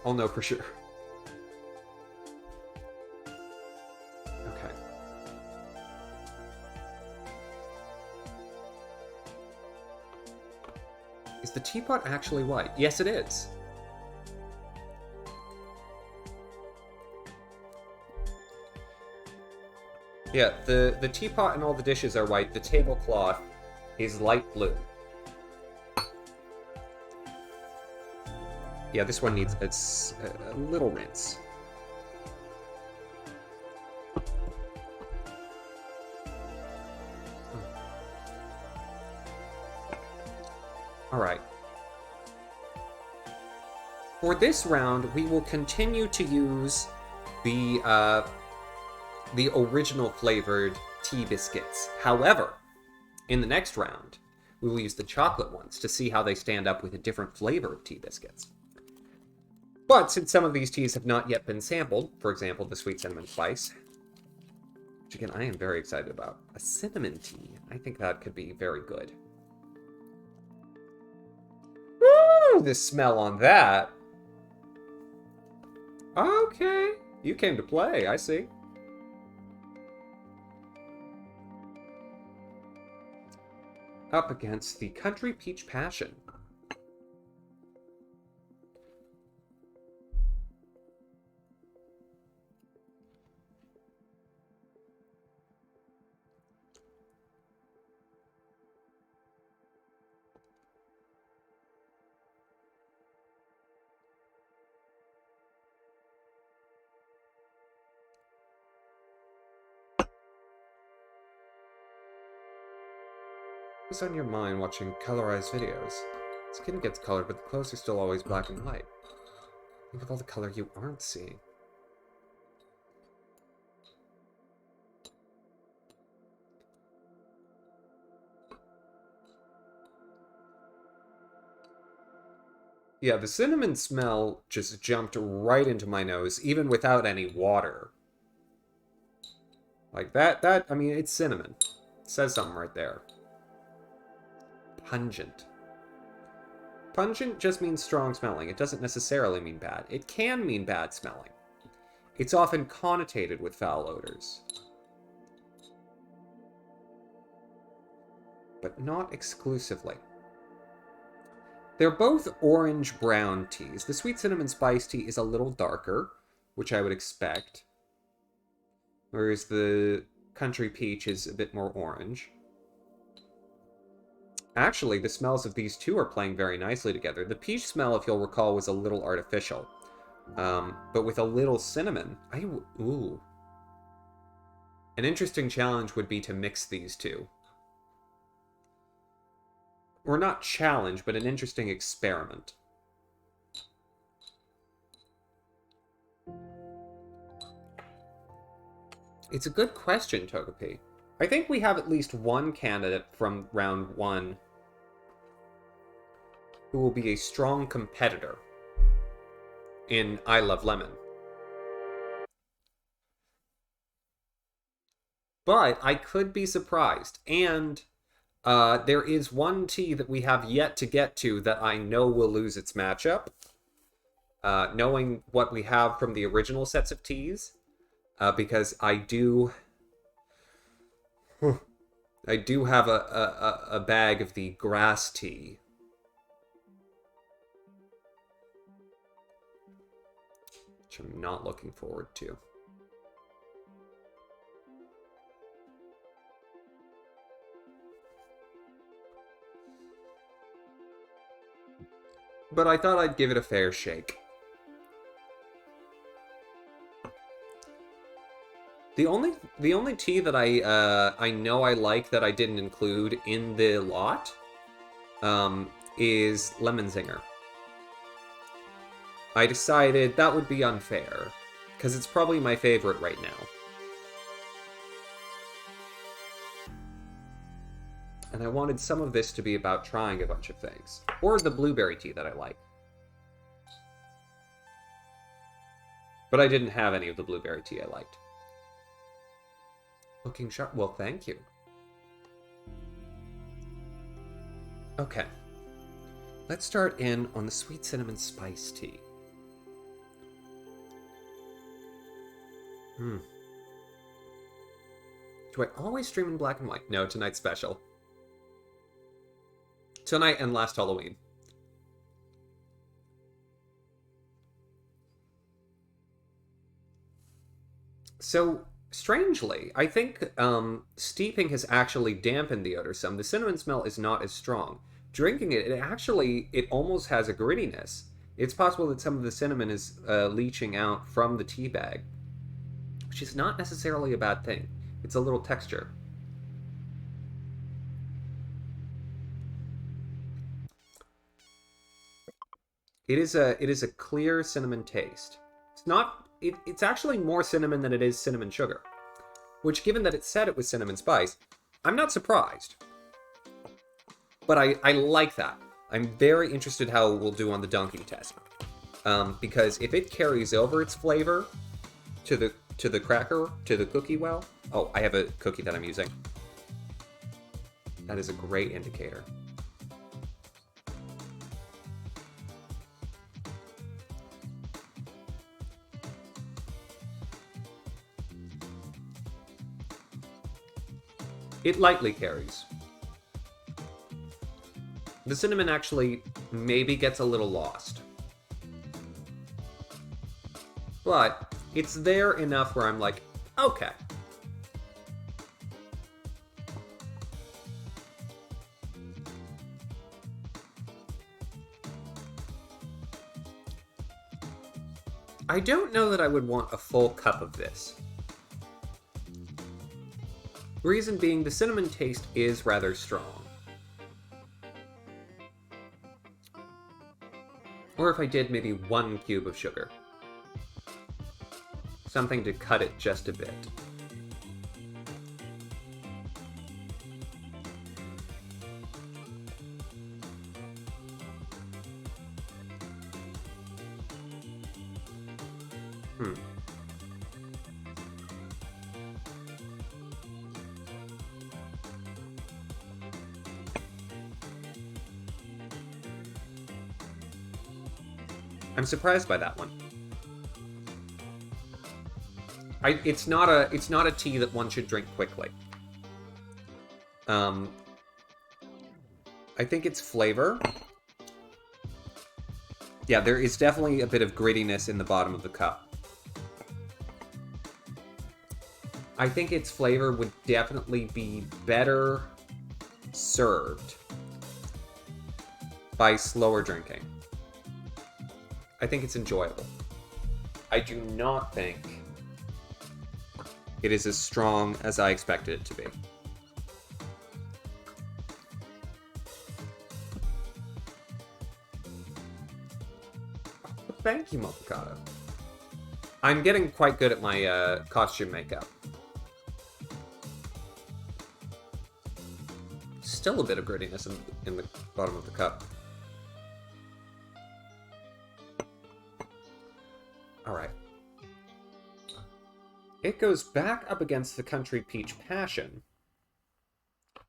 I'll know for sure. Okay. Is the teapot actually white? Yes, it is. Yeah, the teapot and all the dishes are white. The tablecloth is light blue. Yeah, this one needs a little rinse. Alright. For this round, we will continue to use the original flavored tea biscuits. However, in the next round, we will use the chocolate ones to see how they stand up with a different flavor of tea biscuits. But since some of these teas have not yet been sampled, for example, the sweet cinnamon spice, which again, I am very excited about. A cinnamon tea. I think that could be very good. Woo! The smell on that. Okay. You came to play, I see. up against the Country Peach Passion. What's on your mind watching colorized videos? Skin gets colored, but the clothes are still always black and white. Think of all the color you aren't seeing. Yeah, the cinnamon smell just jumped right into my nose, even without any water. Like I mean, it's cinnamon. It says something right there. Pungent. Pungent just means strong smelling. It doesn't necessarily mean bad. It can mean bad smelling. It's often connotated with foul odors. But not exclusively. They're both orange-brown teas. The sweet cinnamon spice tea is a little darker, which I would expect. Whereas the country peach is a bit more orange. Actually, the smells of these two are playing very nicely together. The peach smell, if you'll recall, was a little artificial. But with a little cinnamon, ooh. An interesting challenge would be to mix these two. Or not challenge, but an interesting experiment. It's a good question, Togepi. I think we have at least one candidate from round 1 who will be a strong competitor in I Love Lemon. But I could be surprised, and there is one tea that we have yet to get to that I know will lose its matchup. Knowing what we have from the original sets of teas, because I do have a bag of the grass tea. Which I'm not looking forward to. But I thought I'd give it a fair shake. The only tea that I know I like that I didn't include in the lot is Lemon Zinger. I decided that would be unfair, because it's probably my favorite right now. And I wanted some of this to be about trying a bunch of things. Or the blueberry tea that I like. But I didn't have any of the blueberry tea I liked. Looking sharp. Well, thank you. Okay. Let's start in on the sweet cinnamon spice tea. Do I always stream in black and white? No, tonight's special. Tonight and last Halloween. So, strangely, I think steeping has actually dampened the odor some. The cinnamon smell is not as strong. Drinking it, it almost has a grittiness. It's possible that some of the cinnamon is leaching out from the tea bag, which is not necessarily a bad thing. It's a little texture. It is a clear cinnamon taste. It's actually more cinnamon than it is cinnamon sugar. Which, given that it said it was cinnamon spice, I'm not surprised. But I like that. I'm very interested how it will do on the dunking test. Because if it carries over its flavor to the cracker, to the cookie well... Oh, I have a cookie that I'm using. That is a great indicator. It lightly carries. The cinnamon actually maybe gets a little lost. But it's there enough where I'm like, okay. I don't know that I would want a full cup of this. Reason being, the cinnamon taste is rather strong. Or if I did, maybe 1 cube of sugar. Something to cut it just a bit. I'm surprised by that one. It's not a tea that one should drink quickly. I think it's flavor. Yeah, there is definitely a bit of grittiness in the bottom of the cup. I think its flavor would definitely be better served by slower drinking. I think it's enjoyable. I do not think it is as strong as I expected it to be. Thank you, Mochicado. I'm getting quite good at my costume makeup. Still a bit of grittiness in the bottom of the cup. Alright. It goes back up against the Country Peach Passion,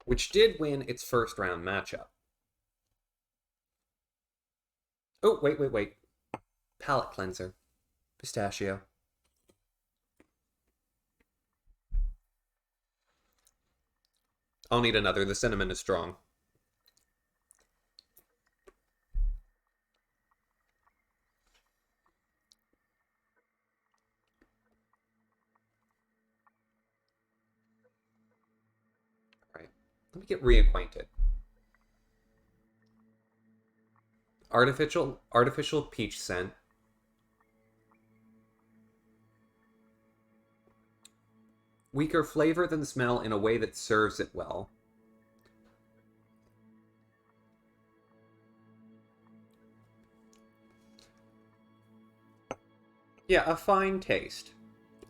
which did win its first round matchup. Oh, wait. Palate cleanser. Pistachio. I'll need another. The cinnamon is strong. Alright. Let me get reacquainted. Artificial peach scent. Weaker flavor than smell in a way that serves it well. Yeah, a fine taste.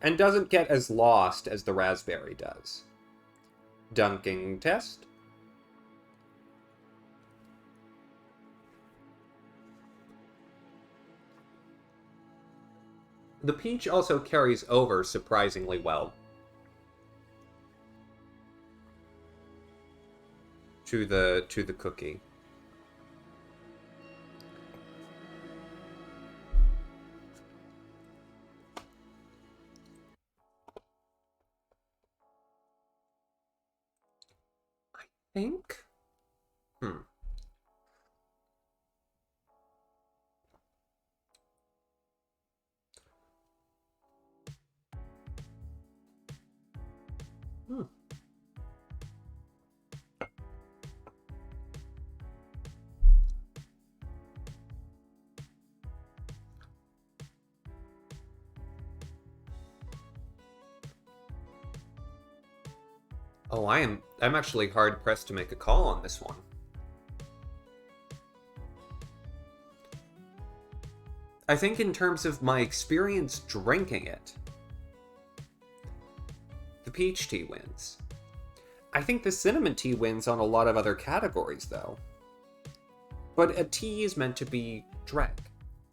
And doesn't get as lost as the raspberry does. Dunking test. The peach also carries over surprisingly well to the cookie. I think. Oh, I'm actually hard pressed to make a call on this one. I think in terms of my experience drinking it, the peach tea wins. I think the cinnamon tea wins on a lot of other categories, though. But a tea is meant to be drank.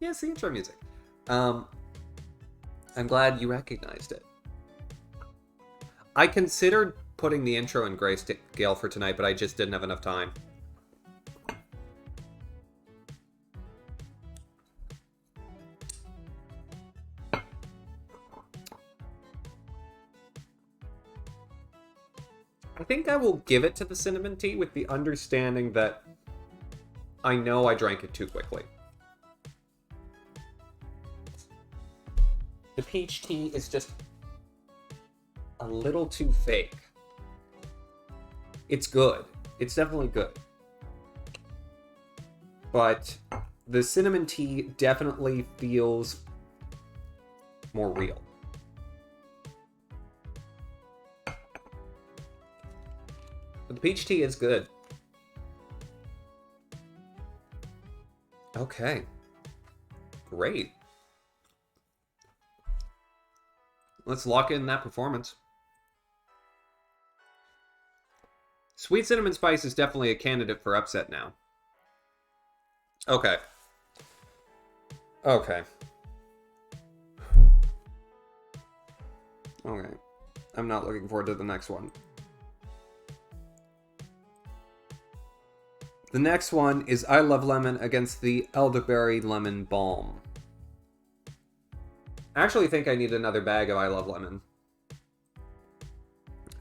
Yes, the intro music. I'm glad you recognized it. I considered putting the intro in grayscale for tonight, but I just didn't have enough time. I think I will give it to the cinnamon tea with the understanding that I know I drank it too quickly. The peach tea is just a little too fake. It's good. It's definitely good. But the cinnamon tea definitely feels more real. But the peach tea is good. Okay. Great. Let's lock in that performance. Sweet cinnamon spice is definitely a candidate for upset now. Okay. Okay. Okay. I'm not looking forward to the next one. The next one is I Love Lemon against the Elderberry Lemon Balm. I actually think I need another bag of I Love Lemon.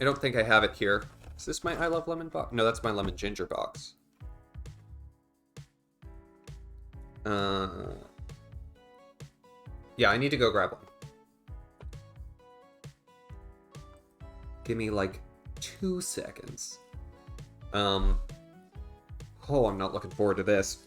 I don't think I have it here. Is this my I Love Lemon box? No, that's my Lemon Ginger box. Yeah, I need to go grab one. Give me like 2 seconds. Oh, I'm not looking forward to this.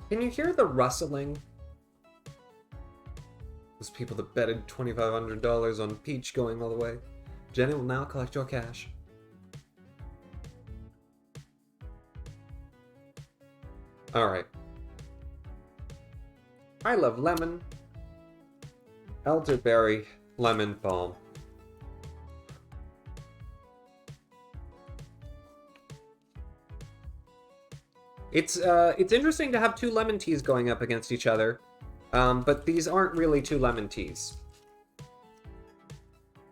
Can you hear the rustling? Those people that betted $2,500 on Peach going all the way. Jenny will now collect your cash. Alright. I Love Lemon. Elderberry Lemon Balm. It's interesting to have 2 lemon teas going up against each other, but these aren't really 2 lemon teas.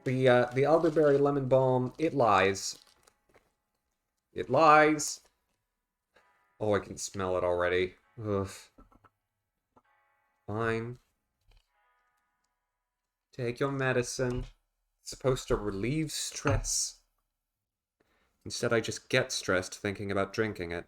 The Elderberry Lemon Balm, it lies. It lies. Oh, I can smell it already. Ugh. Fine. Take your medicine. It's supposed to relieve stress. Instead, I just get stressed thinking about drinking it.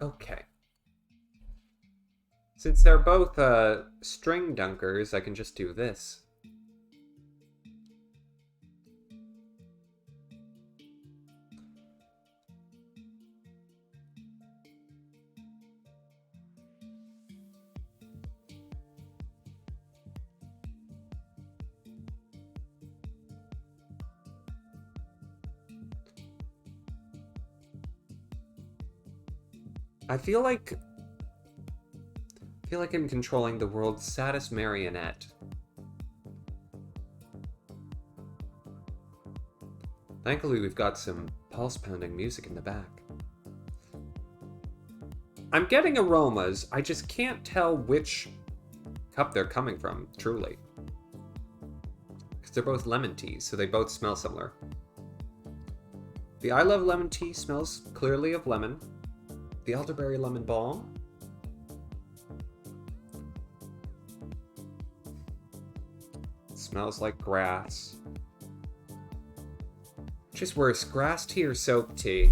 Okay. Since they're both string dunkers, I can just do this. I feel like I'm controlling the world's saddest marionette. Thankfully, we've got some pulse-pounding music in the back. I'm getting aromas, I just can't tell which cup they're coming from, truly. Because they're both lemon teas, so they both smell similar. The I Love Lemon tea smells clearly of lemon. The Elderberry Lemon Balm. It smells like grass. Which is worse, grass tea or soap tea?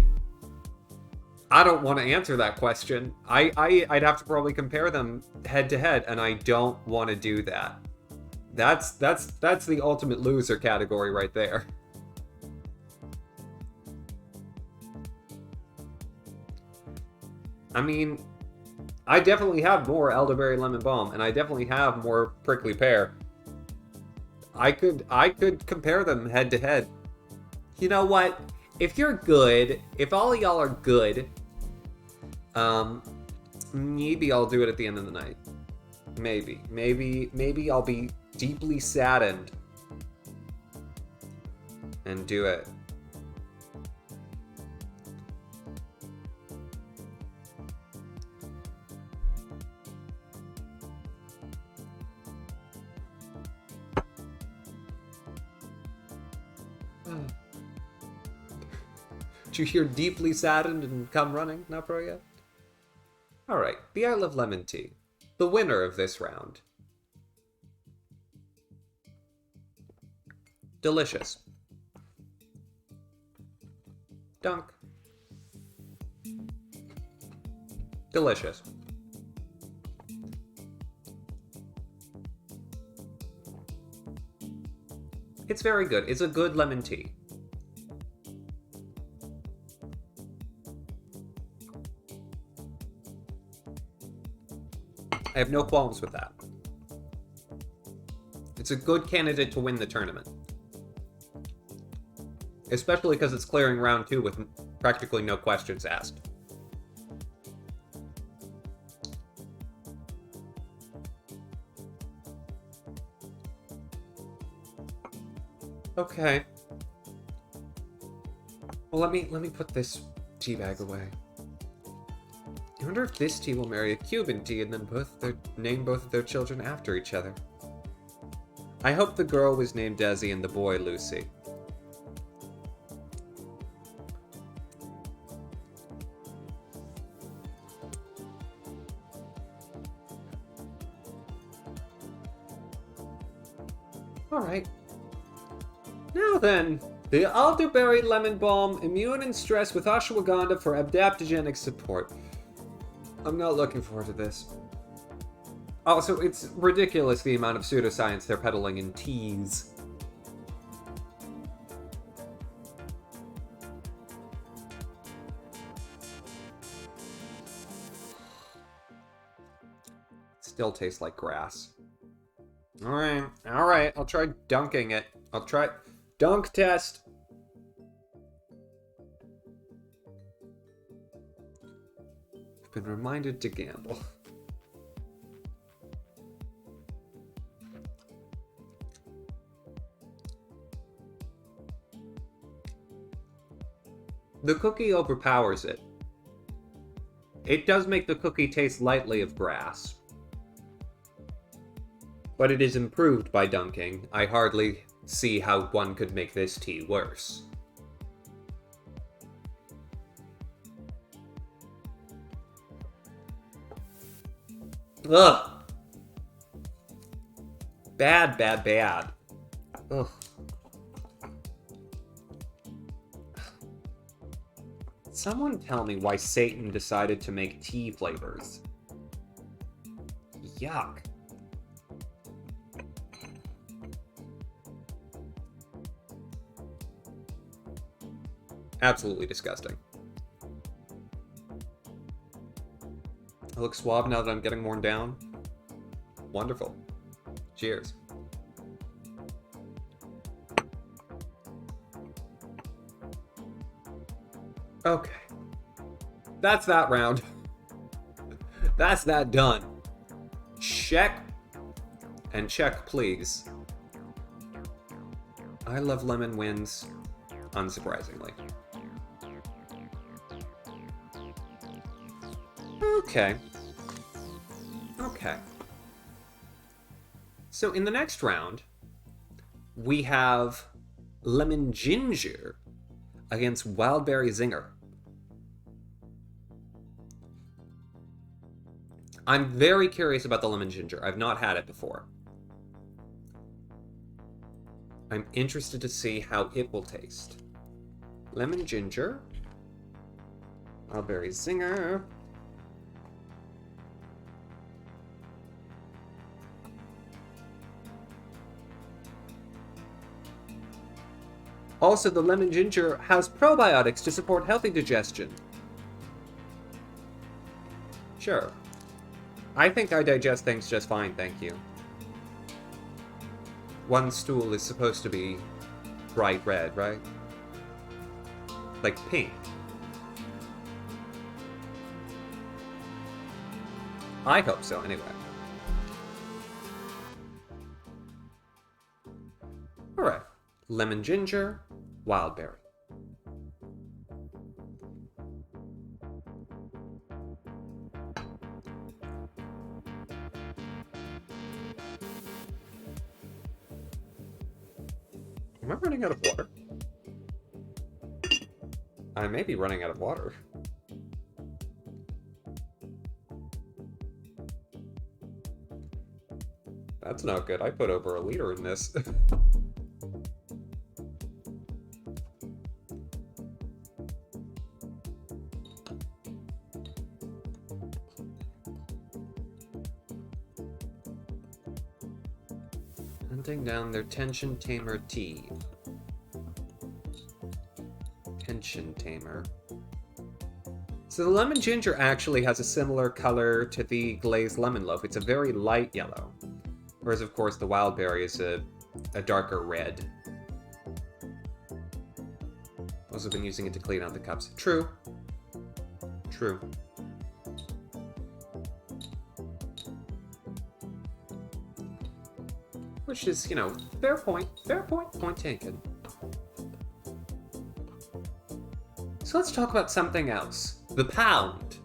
I don't want to answer that question. I'd have to probably compare them head to head, and I don't want to do that. That's the ultimate loser category right there. I mean, I definitely have more Elderberry Lemon Balm, and I definitely have more Prickly Pear. I could compare them head to head. You know what? if you're good, if all of y'all are good, maybe I'll do it at the end of the night. Maybe I'll be deeply saddened and do it. Did you hear deeply saddened and come running? Not pro yet? Alright, the Isle of Lemon Tea. The winner of this round. Delicious. Dunk. Delicious. It's very good. It's a good lemon tea. I have no qualms with that. It's a good candidate to win the tournament. Especially because it's clearing round 2 with practically no questions asked. Okay. Well, let me put this tea bag away. I wonder if this tea will marry a Cuban tea and then name both of their children after each other. I hope the girl was named Desi and the boy Lucy. Alright. Now then, the elderberry lemon balm, immune and stress with ashwagandha for adaptogenic support. I'm not looking forward to this. Also, it's ridiculous the amount of pseudoscience they're peddling in teas. Still tastes like grass. Alright, I'll try dunking it. I'll try... Dunk test! I've been reminded to gamble. The cookie overpowers it. It does make the cookie taste lightly of grass. But it is improved by dunking. I hardly see how one could make this tea worse. Ugh! Bad. Ugh. Someone tell me why Satan decided to make tea flavors. Yuck. Absolutely disgusting. I look suave now that I'm getting worn down. Wonderful. Cheers. Okay. That's that round. That's that done. Check. And check, please. I Love Lemon wins, unsurprisingly. Okay. So in the next round, we have Lemon Ginger against Wildberry Zinger. I'm very curious about the Lemon Ginger. I've not had it before. I'm interested to see how it will taste. Lemon Ginger. Wildberry Zinger. Also, the lemon ginger has probiotics to support healthy digestion. Sure. I think I digest things just fine, thank you. One stool is supposed to be bright red, right? Like pink. I hope so, anyway. Alright. Lemon ginger, wild berry. Am I running out of water? I may be running out of water. That's not good. I put over a liter in this. Hunting down their tension tamer tea. Tension tamer. So the lemon ginger actually has a similar color to the glazed lemon loaf. It's a very light yellow. Whereas, of course, the wild berry is a darker red. Also been using it to clean out the cups. True. True. Which is, you know, fair point. Fair point. Point taken. So let's talk about something else. The pound.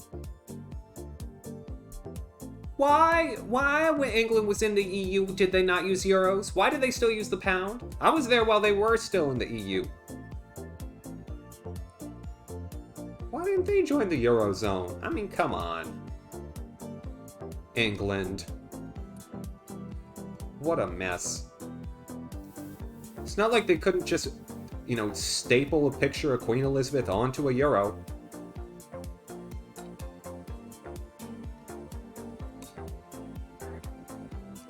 Why when England was in the EU, did they not use euros? Why did they still use the pound? I was there while they were still in the EU. Why didn't they join the Eurozone? I mean, come on. England. What a mess. It's not like they couldn't just, you know, staple a picture of Queen Elizabeth onto a euro.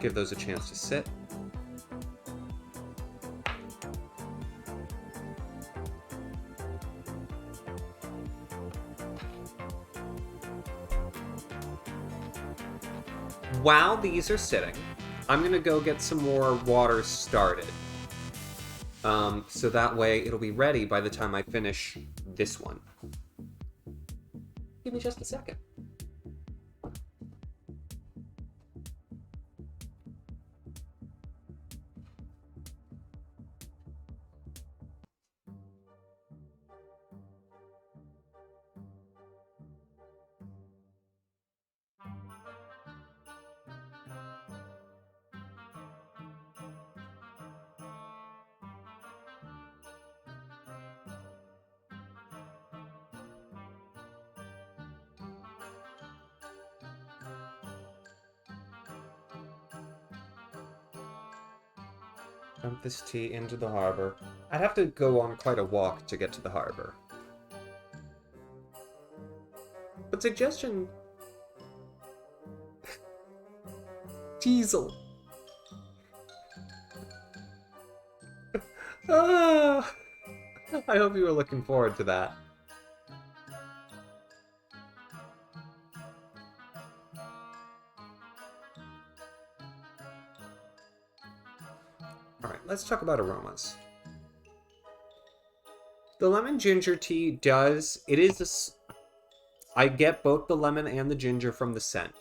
Give those a chance to sit. While these are sitting, I'm gonna go get some more water started. So that way it'll be ready by the time I finish this one. Give me just a second. Dump this tea into the harbor. I'd have to go on quite a walk to get to the harbor. But suggestion... Diesel. Ah, I hope you were looking forward to that. Alright, let's talk about aromas. The lemon ginger tea does... It is I get both the lemon and the ginger from the scent.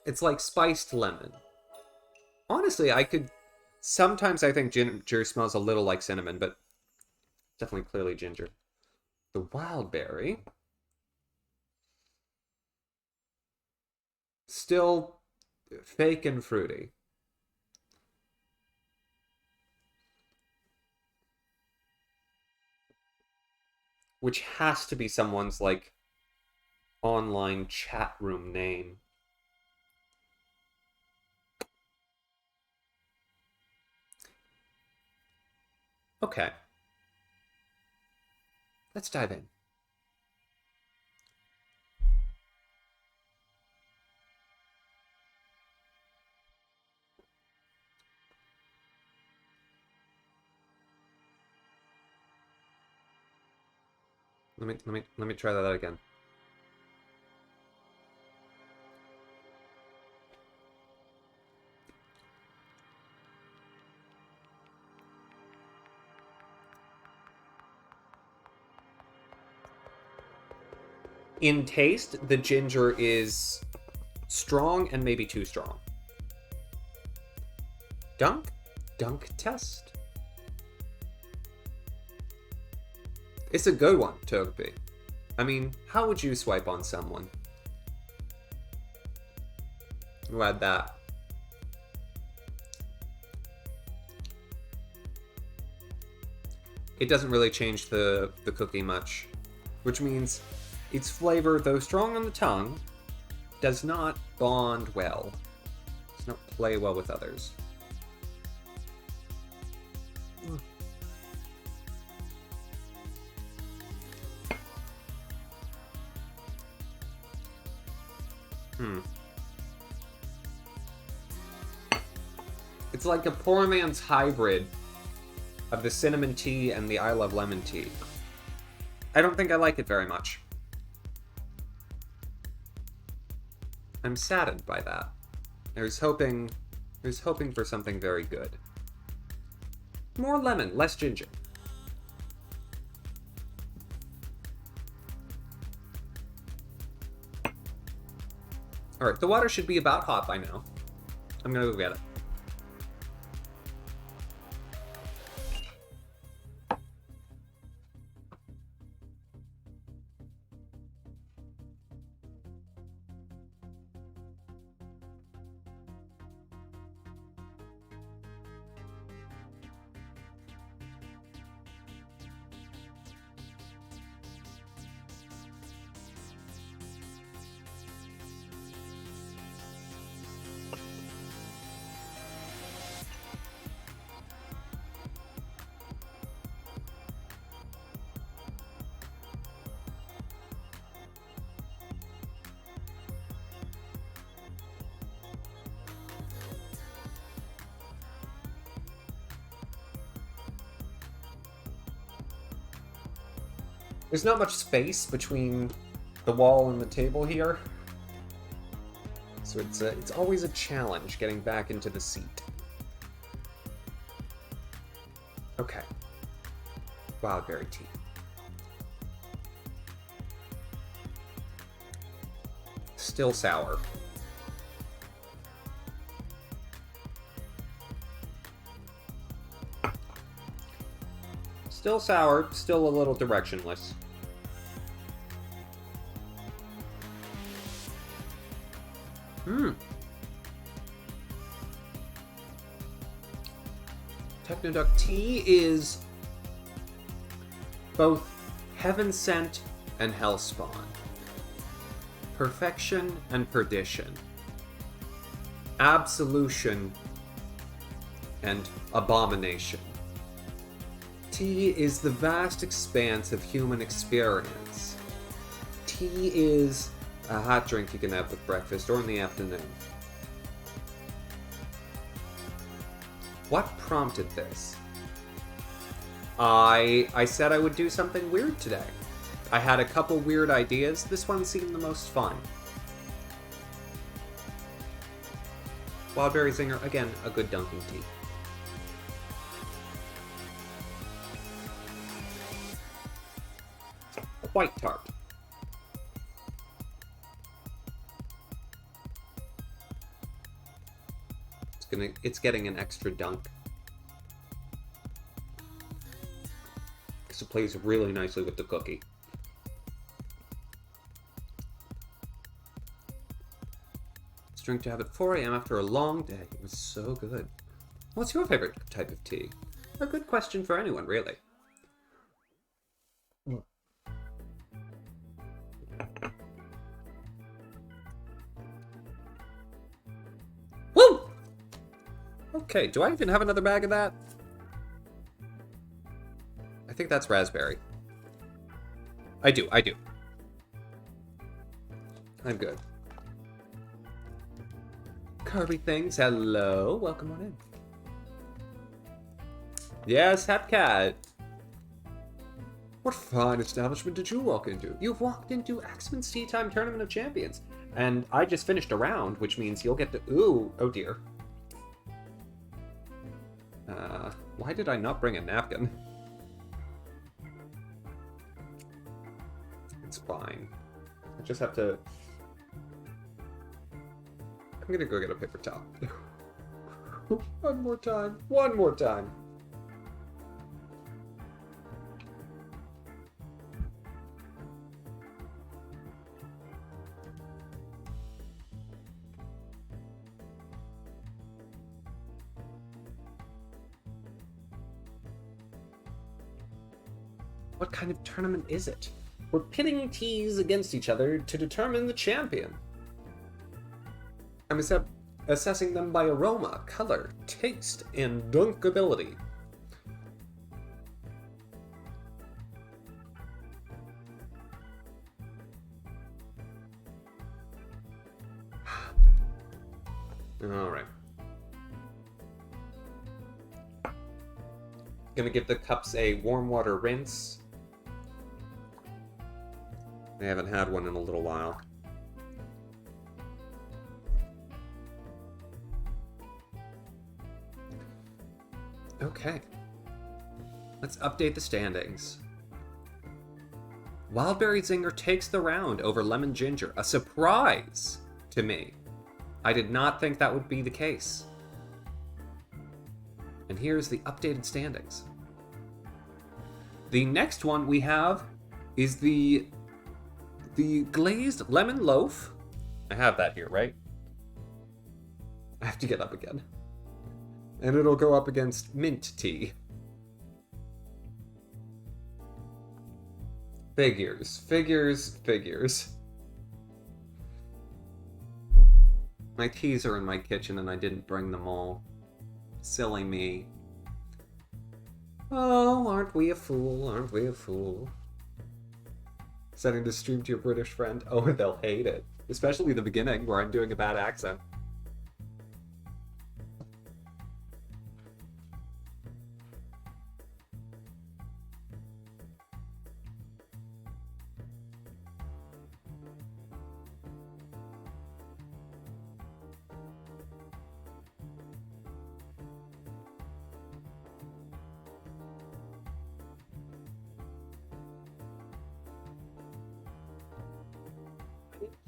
It's like spiced lemon. Honestly, I could... Sometimes I think ginger smells a little like cinnamon, but definitely clearly ginger. The wild berry... Still fake and fruity. Which has to be someone's, like, online chat room name. Okay. Let's dive in. Let me try that out again. In taste, the ginger is strong and maybe too strong. Dunk? Dunk test? It's a good one, Togepi. I mean, how would you swipe on someone who had that? It doesn't really change the cookie much, which means its flavor, though strong on the tongue, does not bond well. Does not play well with others. It's like a poor man's hybrid of the cinnamon tea and the I Love Lemon tea. I don't think I like it very much. I'm saddened by that. I was hoping for something very good. More lemon, less ginger. Alright, the water should be about hot by now. I'm gonna go get it. There's not much space between the wall and the table here, so it's always a challenge getting back into the seat. Okay. Wildberry tea. Still sour. Still sour, still a little directionless. Technoduck tea is both heaven sent and hellspawn. Perfection and perdition. Absolution and abomination. Tea is the vast expanse of human experience. Tea is a hot drink you can have with breakfast or in the afternoon. What prompted this? I said I would do something weird today. I had a couple weird ideas. This one seemed the most fun. Wildberry Zinger, again, a good dunking tea. Quite tart. It's getting an extra dunk. Because it plays really nicely with the cookie. This drink to have at 4 a.m. after a long day. It was so good. What's your favorite type of tea? A good question for anyone, really. Woo! Okay, do I even have another bag of that? I think that's raspberry. I do. I'm good. Kirby Things, hello. Welcome on in. Yes, Hepcat. What fine establishment did you walk into? You've walked into Axamin's Tea Time Tournament of Champions. And I just finished a round, which means you'll get to... Ooh, oh dear. Why did I not bring a napkin? It's fine. I just have to... I'm gonna go get a paper towel. One more time. One more time. What kind of tournament is it? We're pitting teas against each other to determine the champion. I'm assessing them by aroma, color, taste, and drinkability. Alright. Gonna give the cups a warm water rinse. I haven't had one in a little while. Okay. Let's update the standings. Wildberry Zinger takes the round over Lemon Ginger. A surprise to me. I did not think that would be the case. And here's the updated standings. The next one we have is the glazed lemon loaf. I have that here, right? I have to get up again. And it'll go up against mint tea. Figures, figures, figures. My teas are in my kitchen and I didn't bring them all. Silly me. Oh, aren't we a fool? Aren't we a fool? Sending the stream to your British friend. Oh, they'll hate it. Especially the beginning, where I'm doing a bad accent.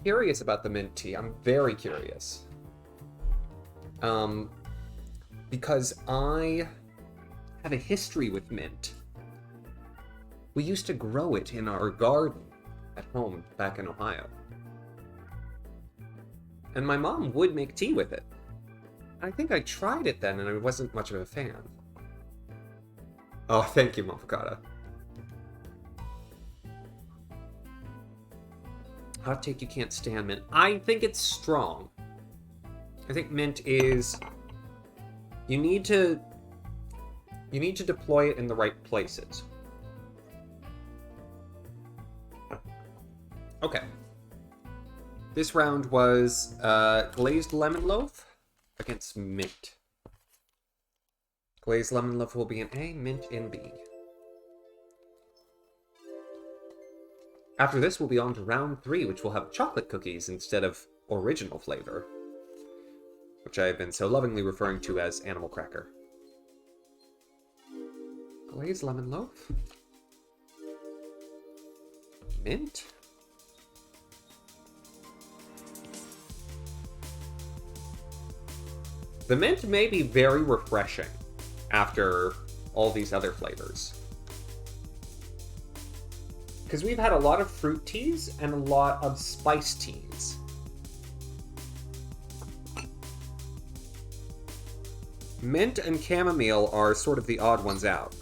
Curious about the mint tea. I'm very curious. Because I have a history with mint. We used to grow it in our garden at home back in Ohio. And my mom would make tea with it. I think I tried it then and I wasn't much of a fan. Oh, thank you, Mofocata. Hot take, you can't stand mint. I think it's strong. I think mint is... You need to deploy it in the right places. Okay. This round was glazed lemon loaf against mint. Glazed lemon loaf will be in A, mint in B. After this, we'll be on to round 3, which will have chocolate cookies instead of original flavor, which I have been so lovingly referring to as animal cracker. Glazed lemon loaf. Mint. The mint may be very refreshing after all these other flavors. Because we've had a lot of fruit teas and a lot of spice teas. Mint and chamomile are sort of the odd ones out.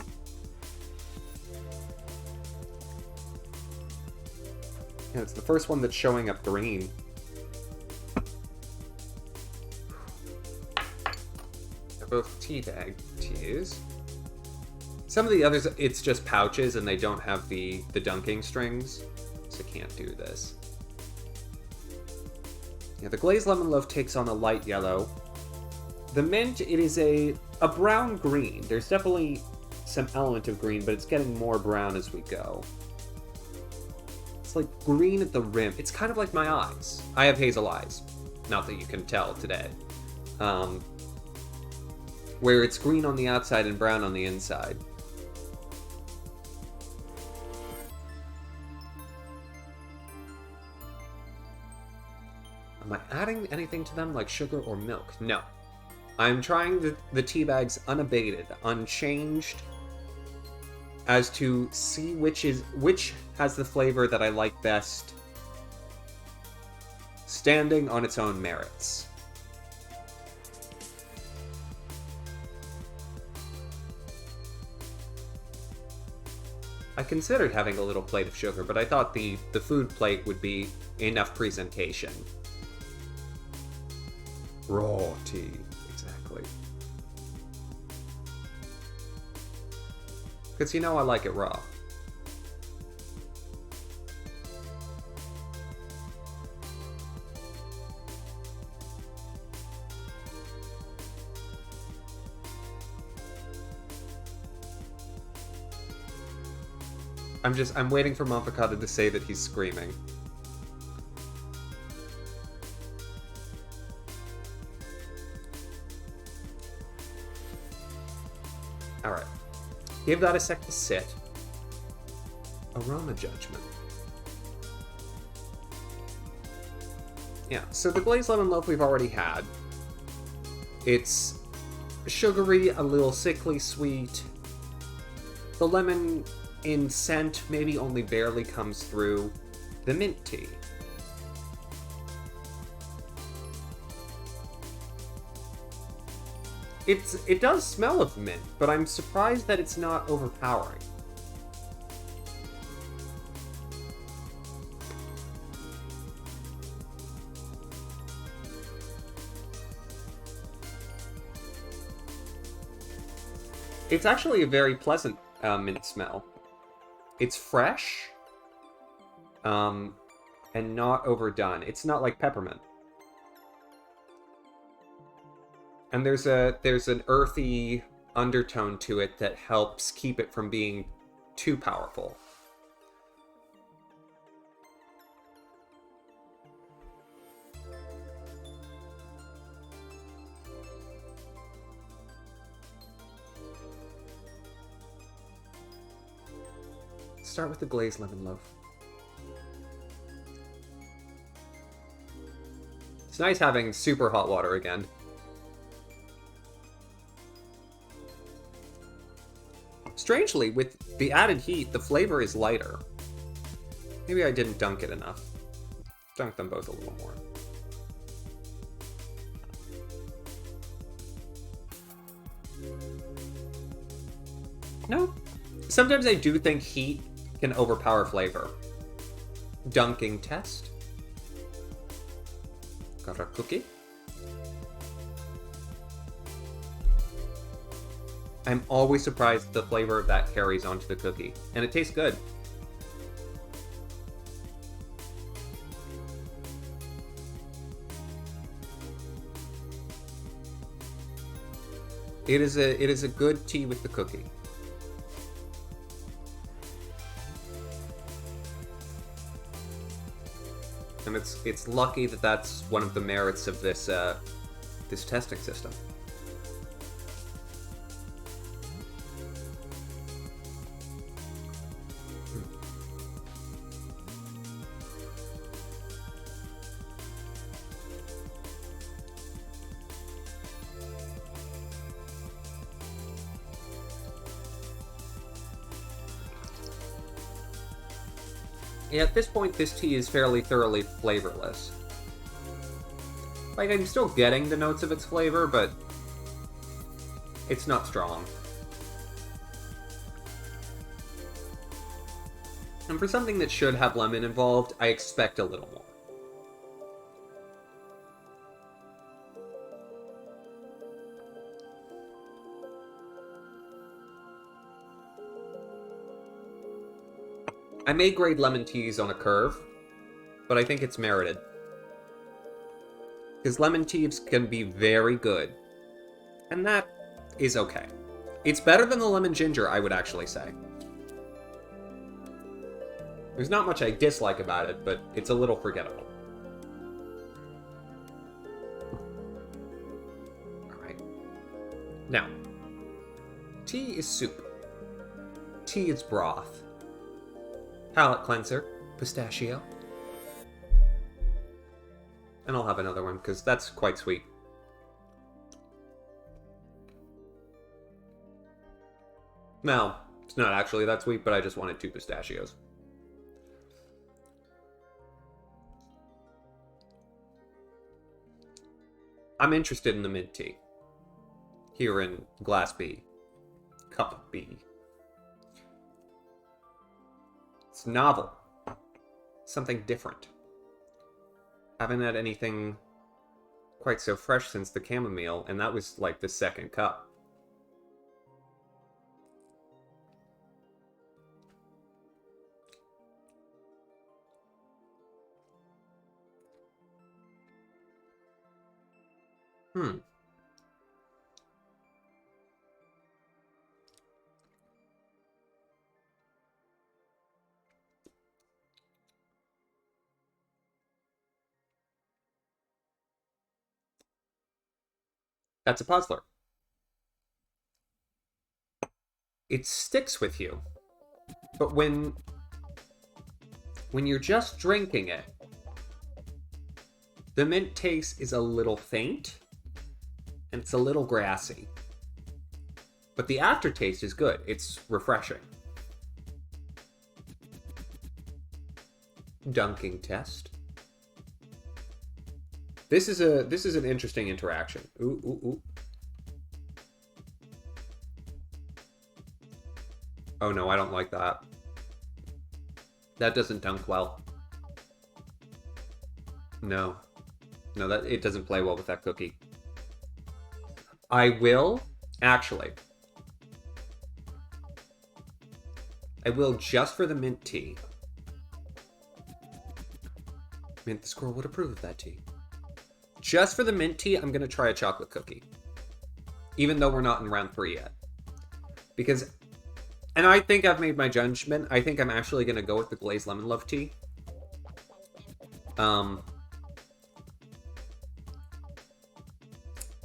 And it's the first one that's showing up green. They're both tea bag teas. Some of the others, it's just pouches and they don't have the dunking strings, so I can't do this. Yeah, the glazed lemon loaf takes on a light yellow. The mint, it is a brown green. There's definitely some element of green, but it's getting more brown as we go. It's like green at the rim. It's kind of like my eyes. I have hazel eyes. Not that you can tell today. Where it's green on the outside and brown on the inside. Am I adding anything to them, like sugar or milk? No. I'm trying the tea bags unabated, unchanged, as to see which has the flavor that I like best, standing on its own merits. I considered having a little plate of sugar, but I thought the food plate would be enough presentation. Raw tea, exactly. Because you know I like it raw. I'm waiting for Monfacata to say that he's screaming. Alright. Give that a sec to sit. Aroma judgment. Yeah, so the glazed lemon loaf we've already had. It's sugary, a little sickly sweet. The lemon in scent maybe only barely comes through. The mint tea. It does smell of mint, but I'm surprised that it's not overpowering. It's actually a very pleasant mint smell. It's fresh, and not overdone. It's not like peppermint. And there's an earthy undertone to it that helps keep it from being too powerful. Start with the glazed lemon loaf. It's nice having super hot water again. Strangely, with the added heat, the flavor is lighter. Maybe I didn't dunk it enough. Dunk them both a little more. No. Sometimes I do think heat can overpower flavor. Dunking test. Got our cookie. I'm always surprised the flavor of that carries onto the cookie. And it tastes good. It is a good tea with the cookie. And it's lucky that that's one of the merits of this this testing system. Yeah, at this point, this tea is fairly thoroughly flavorless. Like, I'm still getting the notes of its flavor, but it's not strong. And for something that should have lemon involved, I expect a little more. I may grade lemon teas on a curve, but I think it's merited. Because lemon teas can be very good, and that is okay. It's better than the lemon ginger, I would actually say. There's not much I dislike about it, but it's a little forgettable. Alright. Now, tea is soup. Tea is broth. Palate cleanser, pistachio. And I'll have another one, because that's quite sweet. No, it's not actually that sweet, but I just wanted 2 pistachios. I'm interested in the mint tea. Here in Glass B. Cup B. It's novel. Something different. Haven't had anything quite so fresh since the chamomile, and that was like the 2nd cup. That's a puzzler. It sticks with you. But when you're just drinking it, the mint taste is a little faint, and it's a little grassy. But the aftertaste is good. It's refreshing. Dunking test. This is an interesting interaction. Ooh, ooh, ooh. Oh no, I don't like that. That doesn't dunk well. No. No, that it doesn't play well with that cookie. I will, actually. I will just for the mint tea. Mint the squirrel would approve of that tea. Just for the mint tea, I'm going to try a chocolate cookie. Even though we're not in round 3 yet. Because, and I think I've made my judgment. I think I'm actually going to go with the glazed lemon loaf tea.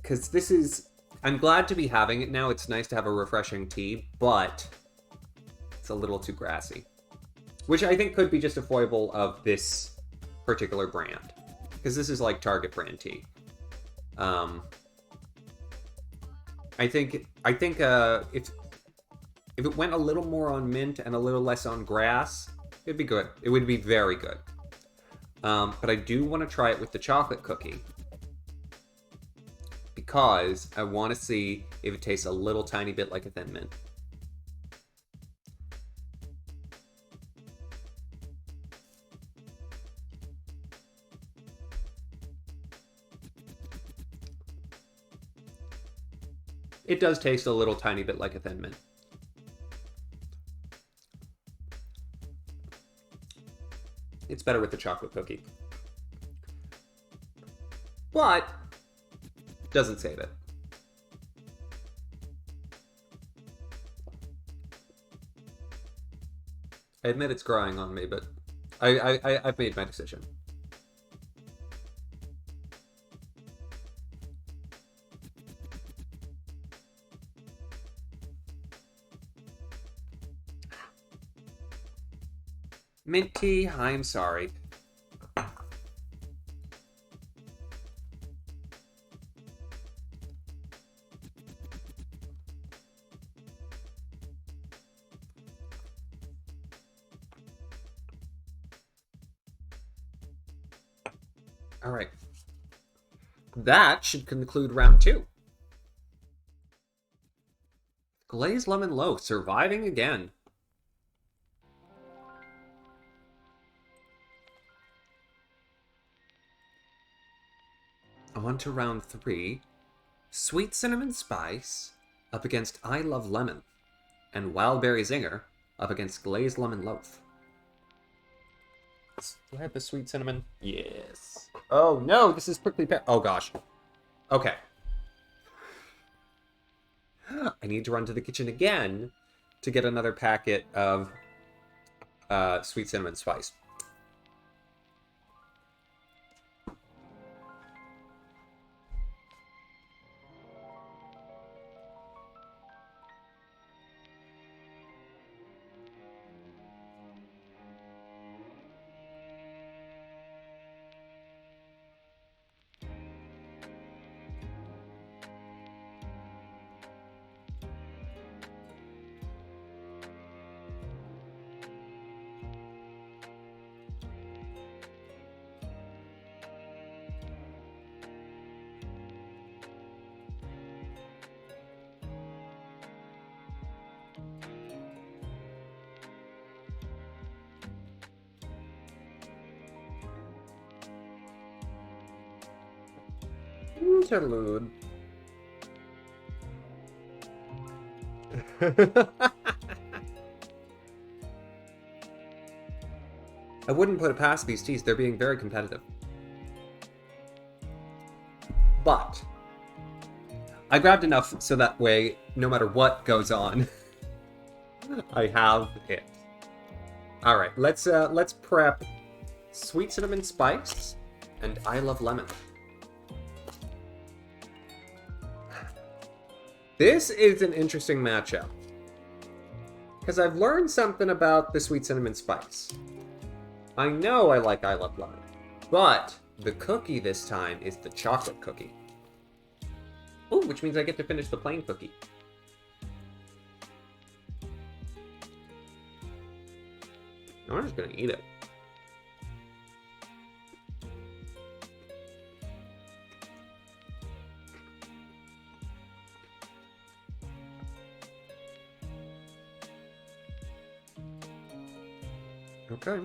Because this is, I'm glad to be having it now. It's nice to have a refreshing tea, but it's a little too grassy. Which I think could be just a foible of this particular brand. Because this is like Target brand tea. I think if it went a little more on mint and a little less on grass, it'd be good. It would be very good. But I do want to try it with the chocolate cookie. Because I want to see if it tastes a little tiny bit like a Thin Mint. It does taste a little tiny bit like a Thin Mint. It's better with the chocolate cookie. But doesn't save it. I admit it's growing on me, but I've made my decision. Mint tea, I'm sorry. All right. That should conclude round 2. Glazed lemon loaf surviving again. On to round 3. Sweet cinnamon spice up against I love lemon, and wild berry zinger up against glazed lemon loaf. Do I have the sweet cinnamon? Yes. Oh no, this is prickly pear. Oh gosh. Okay. I need to run to the kitchen again to get another packet of sweet cinnamon spice. interlude. I wouldn't put it past these teas. They're being very competitive. But I grabbed enough so that way, no matter what goes on, I have it. All right, let's prep sweet cinnamon spice and I love lemon. This is an interesting matchup because I've learned something about the sweet cinnamon spice. I know I like I love lemon, but the cookie this time is the chocolate cookie. Oh, which means I get to finish the plain cookie. I'm just gonna eat it. Okay.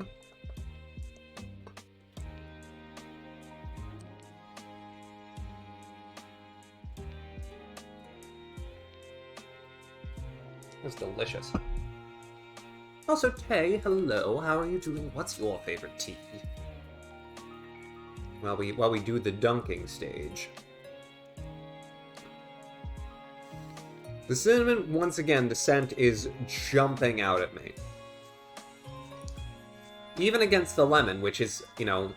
That's delicious. Also, Tay, hello. How are you doing? What's your favorite tea? While we do the dunking stage. The cinnamon, once again, the scent is jumping out at me. Even against the lemon, which is, you know,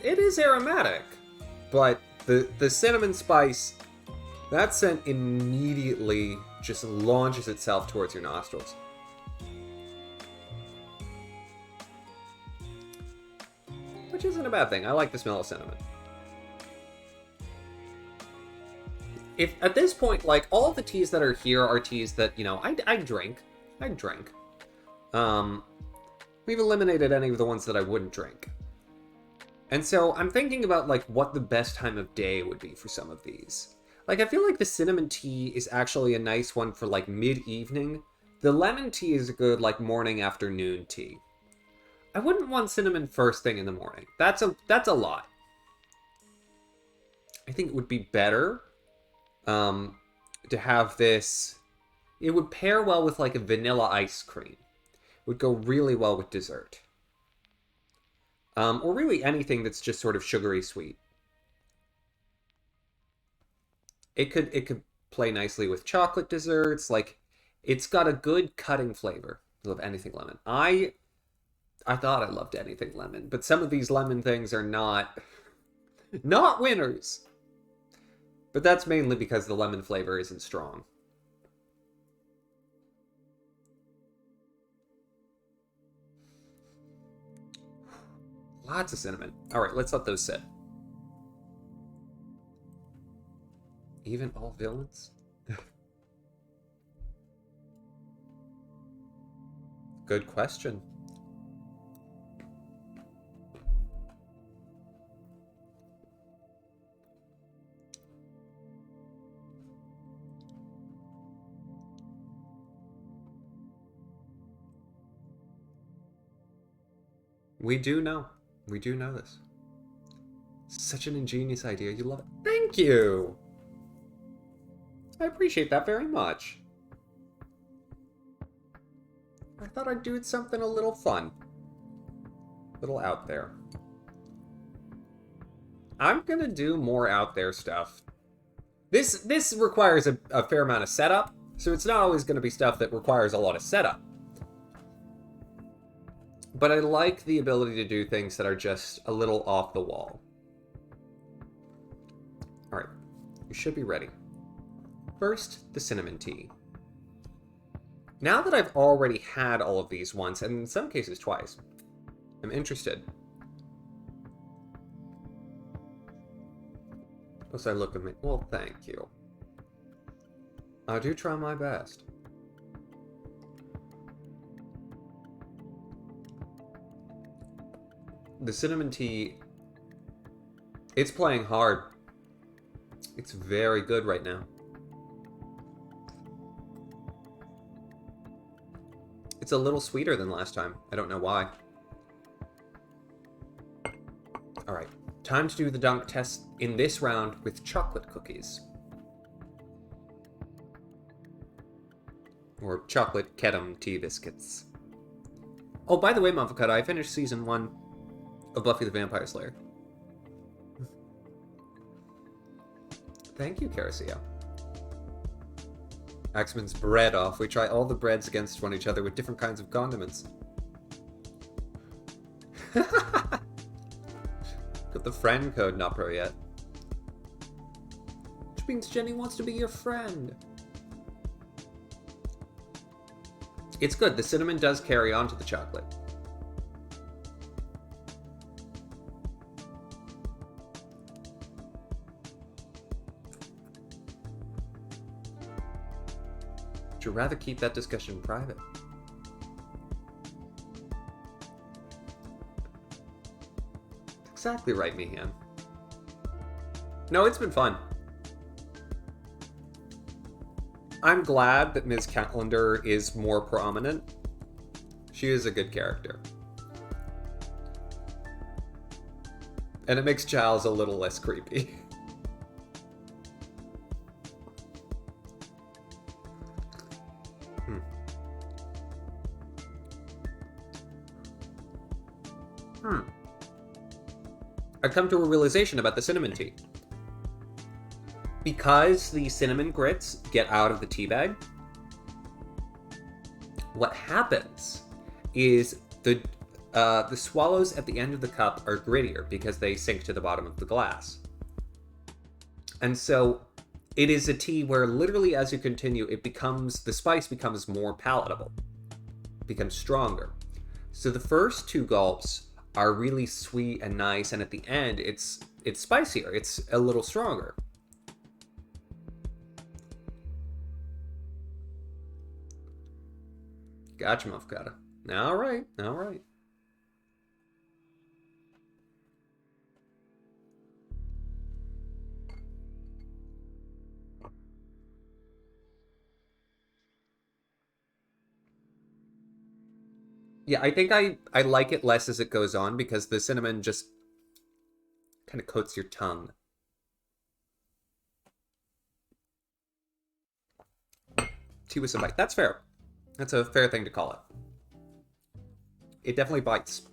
it is aromatic, but the cinnamon spice, that scent immediately just launches itself towards your nostrils. Which isn't a bad thing. I like the smell of cinnamon. If at this point, like, all of the teas that are here are teas that, you know, I drink. We've eliminated any of the ones that I wouldn't drink. And so I'm thinking about, like, what the best time of day would be for some of these. Like, I feel like the cinnamon tea is actually a nice one for, like, mid-evening. The lemon tea is a good, like, morning, afternoon tea. I wouldn't want cinnamon first thing in the morning. That's a lot. I think it would be better to have this. It would pair well with like a vanilla ice cream. It would go really well with dessert. Or really anything that's just sort of sugary sweet. It could play nicely with chocolate desserts. Like, it's got a good cutting flavor. I love anything lemon. I thought I loved anything lemon, but some of these lemon things are not winners. But that's mainly because the lemon flavor isn't strong. Lots of cinnamon. All right, let's let those sit. Even all villains? Good question. We do know. We do know this. Such an ingenious idea. You love it. Thank you! I appreciate that very much. I thought I'd do something a little fun. A little out there. I'm gonna do more out there stuff. This requires a fair amount of setup, so it's not always gonna be stuff that requires a lot of setup. But I like the ability to do things that are just a little off the wall. Alright, you should be ready. First, the cinnamon tea. Now that I've already had all of these once, and in some cases twice, I'm interested. As I look at me, well, thank you. I do try my best. The cinnamon tea, it's playing hard. It's very good right now. It's a little sweeter than last time. I don't know why. All right, Time to do the dunk test in this round with chocolate cookies. Or chocolate Kedem tea biscuits. Oh, by the way, Mavocado, I finished season 1 of Buffy the Vampire Slayer. Thank you, Caracia. Axamin's bread off. We try all the breads against one each other with different kinds of condiments. Got the friend code not pro yet. Which means Jenny wants to be your friend. It's good. The cinnamon does carry on to the chocolate. Would you rather keep that discussion private? Exactly right, Meehan. No, it's been fun. I'm glad that Ms. Calendar is more prominent. She is a good character. And it makes Giles a little less creepy. I've come to a realization about the cinnamon tea. Because the cinnamon grits get out of the tea bag, what happens is the swallows at the end of the cup are grittier because they sink to the bottom of the glass. And so it is a tea where literally as you continue, the spice becomes more palatable, becomes stronger. So the first 2 gulps are really sweet and nice, and at the end, it's spicier. It's a little stronger. Gotcha, Mufkata. All right, all right. Yeah, I think I like it less as it goes on because the cinnamon just kind of coats your tongue. Tea with some bite. That's fair. That's a fair thing to call it. It definitely bites.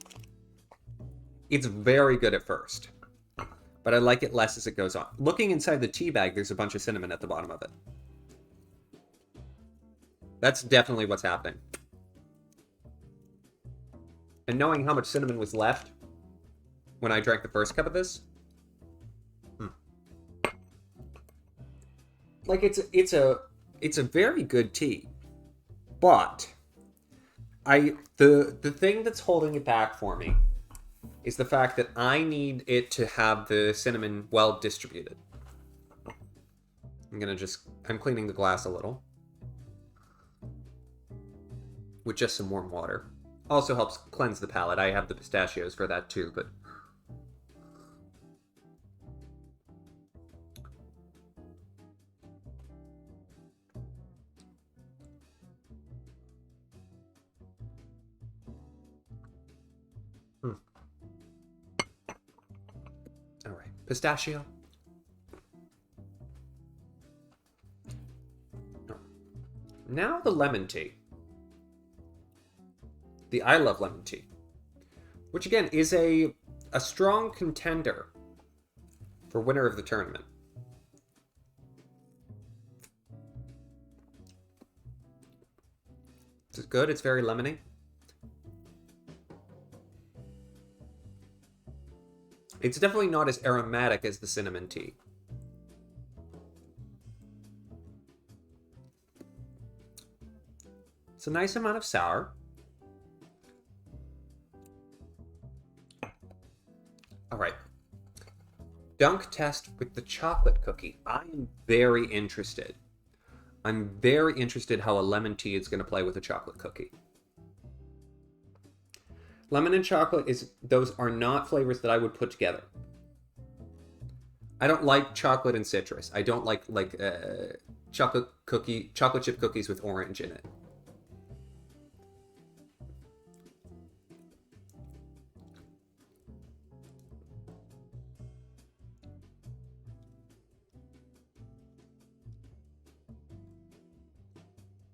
It's very good at first, but I like it less as it goes on. Looking inside the tea bag, there's a bunch of cinnamon at the bottom of it. That's definitely what's happening. And knowing how much cinnamon was left when I drank the first cup of this, like it's a very good tea, but the thing that's holding it back for me is the fact that I need it to have the cinnamon well distributed. I'm cleaning the glass a little with just some warm water. Also helps cleanse the palate. I have the pistachios for that too, but... All right, pistachio. Now the lemon tea. The I Love Lemon Tea, which again is a strong contender for winner of the tournament. It's good. It's very lemony. It's definitely not as aromatic as the cinnamon tea. It's a nice amount of sour. All right. Dunk test with the chocolate cookie. I am very interested. I'm very interested how a lemon tea is going to play with a chocolate cookie. Lemon and chocolate those are not flavors that I would put together. I don't like chocolate and citrus. I don't like chocolate chip cookies with orange in it.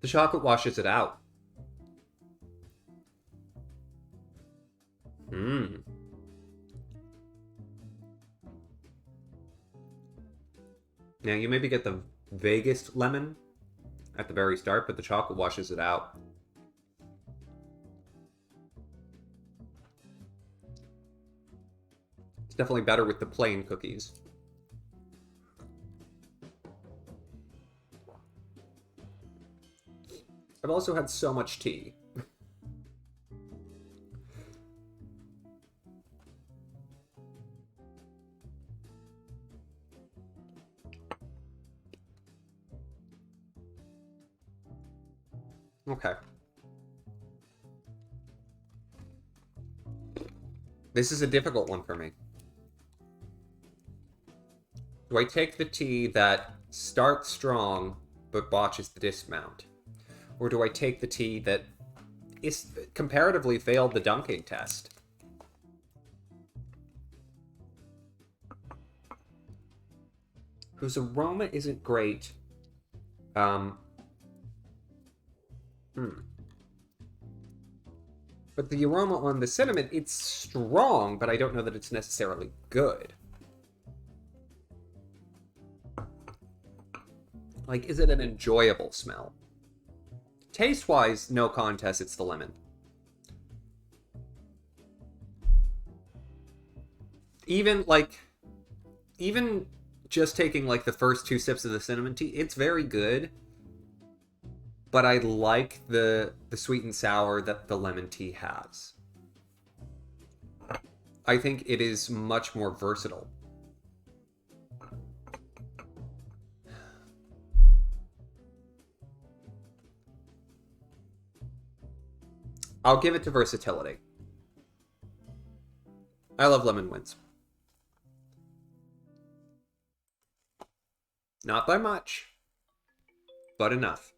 The chocolate washes it out. Mmm. Now, you maybe get the vaguest lemon at the very start, but the chocolate washes it out. It's definitely better with the plain cookies. I've also had so much tea. Okay. This is a difficult one for me. Do I take the tea that starts strong but botches the dismount? Or do I take the tea that is comparatively failed the dunking test? Whose aroma isn't great. But the aroma on the cinnamon, it's strong, but I don't know that it's necessarily good. Like, is it an enjoyable smell? Taste-wise, no contest, it's the lemon. Even just taking, like, the first 2 sips of the cinnamon tea, it's very good. But I like the sweet and sour that the lemon tea has. I think it is much more versatile. I'll give it to versatility. I love lemon wins. Not by much, but enough.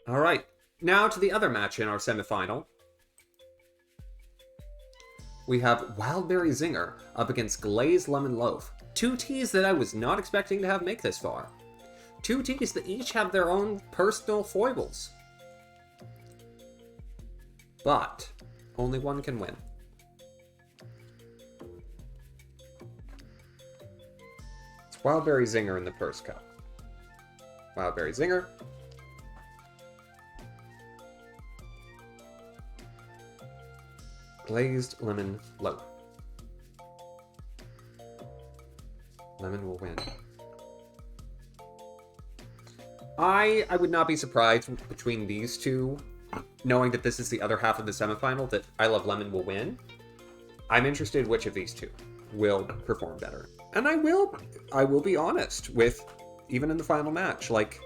All right, now to the other match in our semifinal. We have Wildberry Zinger up against Glazed Lemon Loaf. 2 teas that I was not expecting to have make this far. 2 teas that each have their own personal foibles. But only one can win. It's Wildberry Zinger in the first cup. Wildberry Zinger. Glazed Lemon Loaf. Lemon will win. I would not be surprised between these two, knowing that this is the other half of the semifinal, that I Love Lemon will win. I'm interested which of these two will perform better. And I will be honest with, even in the final match, like,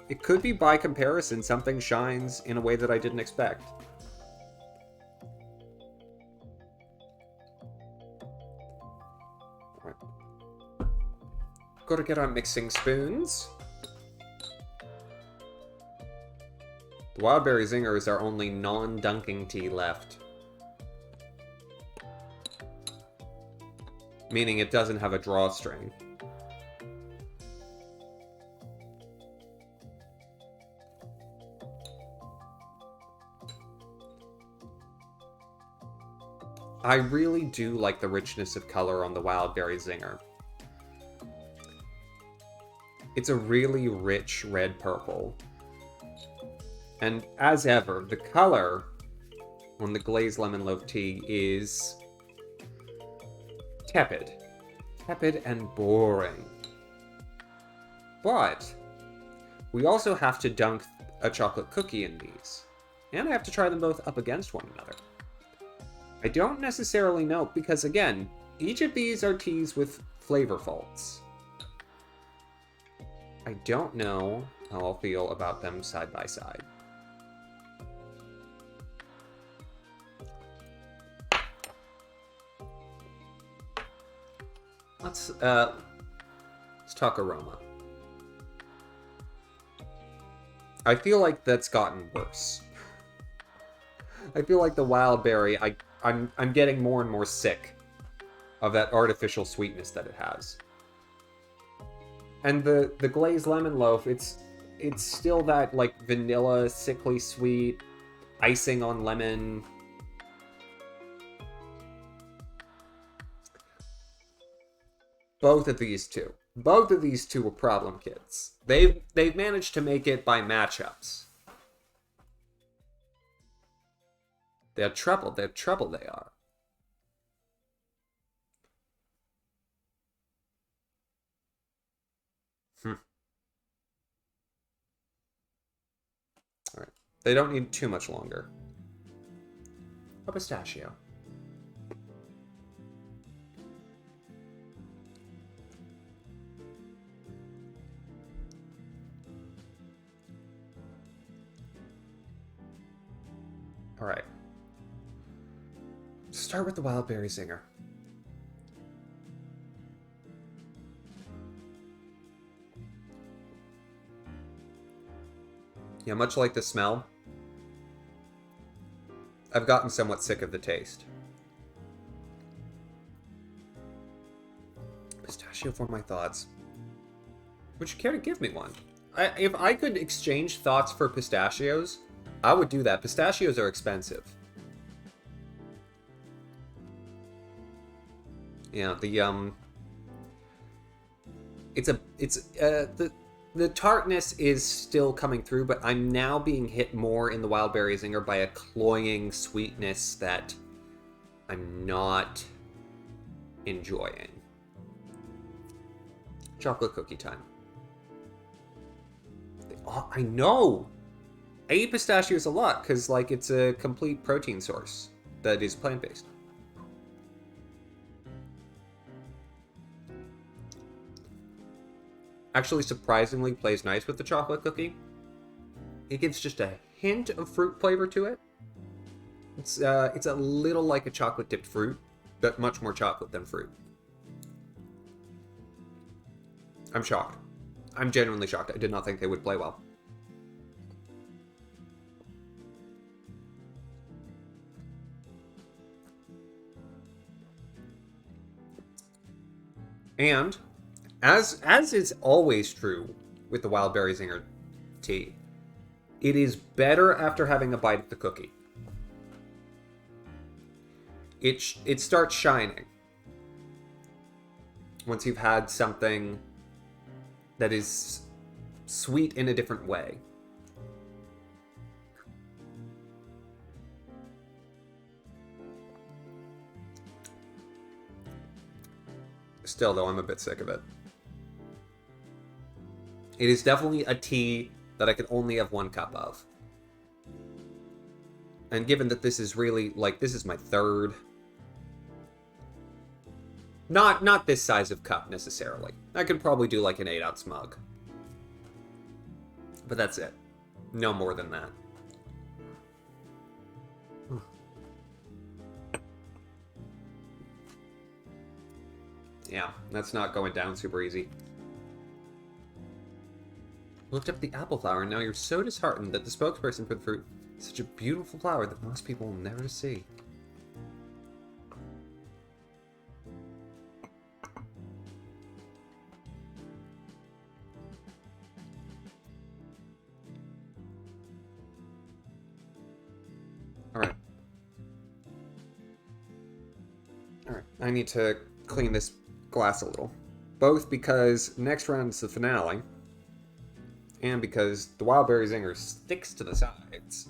it could be by comparison something shines in a way that I didn't expect. Gotta get our mixing spoons. The Wildberry Zinger is our only non-dunking tea left. Meaning it doesn't have a drawstring. I really do like the richness of color on the Wildberry Zinger. It's a really rich red-purple. And as ever, the color on the Glazed Lemon Loaf tea is tepid. Tepid and boring. But we also have to dunk a chocolate cookie in these. And I have to try them both up against one another. I don't necessarily know, because again, each of these are teas with flavor faults. I don't know how I'll feel about them side by side. Let's talk aroma. I feel like that's gotten worse. I feel like the Wildberry, I'm getting more and more sick of that artificial sweetness that it has. And the glazed lemon loaf, it's still that like vanilla, sickly sweet, icing on lemon. Both of these two. Both of these two were problem kids. They've managed to make it by matchups. They're trouble. They're trouble. They are. All right. They don't need too much longer. A pistachio. All right. Start with the wild berry zinger. Yeah, much like the smell, I've gotten somewhat sick of the taste. Pistachio for my thoughts. Would you care to give me one? If I could exchange thoughts for pistachios, I would do that. Pistachios are expensive. Yeah, the tartness is still coming through, but I'm now being hit more in the wild berry zinger by a cloying sweetness that I'm not enjoying. Chocolate cookie time. Oh, I know! I eat pistachios a lot, because, like, it's a complete protein source that is plant-based. Actually, surprisingly plays nice with the chocolate cookie. It gives just a hint of fruit flavor to it. It's a little like a chocolate-dipped fruit, but much more chocolate than fruit. I'm shocked. I'm genuinely shocked. I did not think they would play well. And, as is always true with the wild berry zinger tea, it is better after having a bite of the cookie. It starts shining once you've had something that is sweet in a different way. Still, though, I'm a bit sick of it. It is definitely a tea that I can only have 1 cup of. And given that this is really, like, this is my 3rd. Not this size of cup, necessarily. I could probably do, like, an 8-ounce mug. But that's it. No more than that. Yeah, that's not going down super easy. Looked up the apple flower, and now you're so disheartened that the spokesperson for the fruit is such a beautiful flower that most people will never see. Alright. Alright, I need to clean this glass a little. Both because next round is the finale, and because the wild berry zinger sticks to the sides.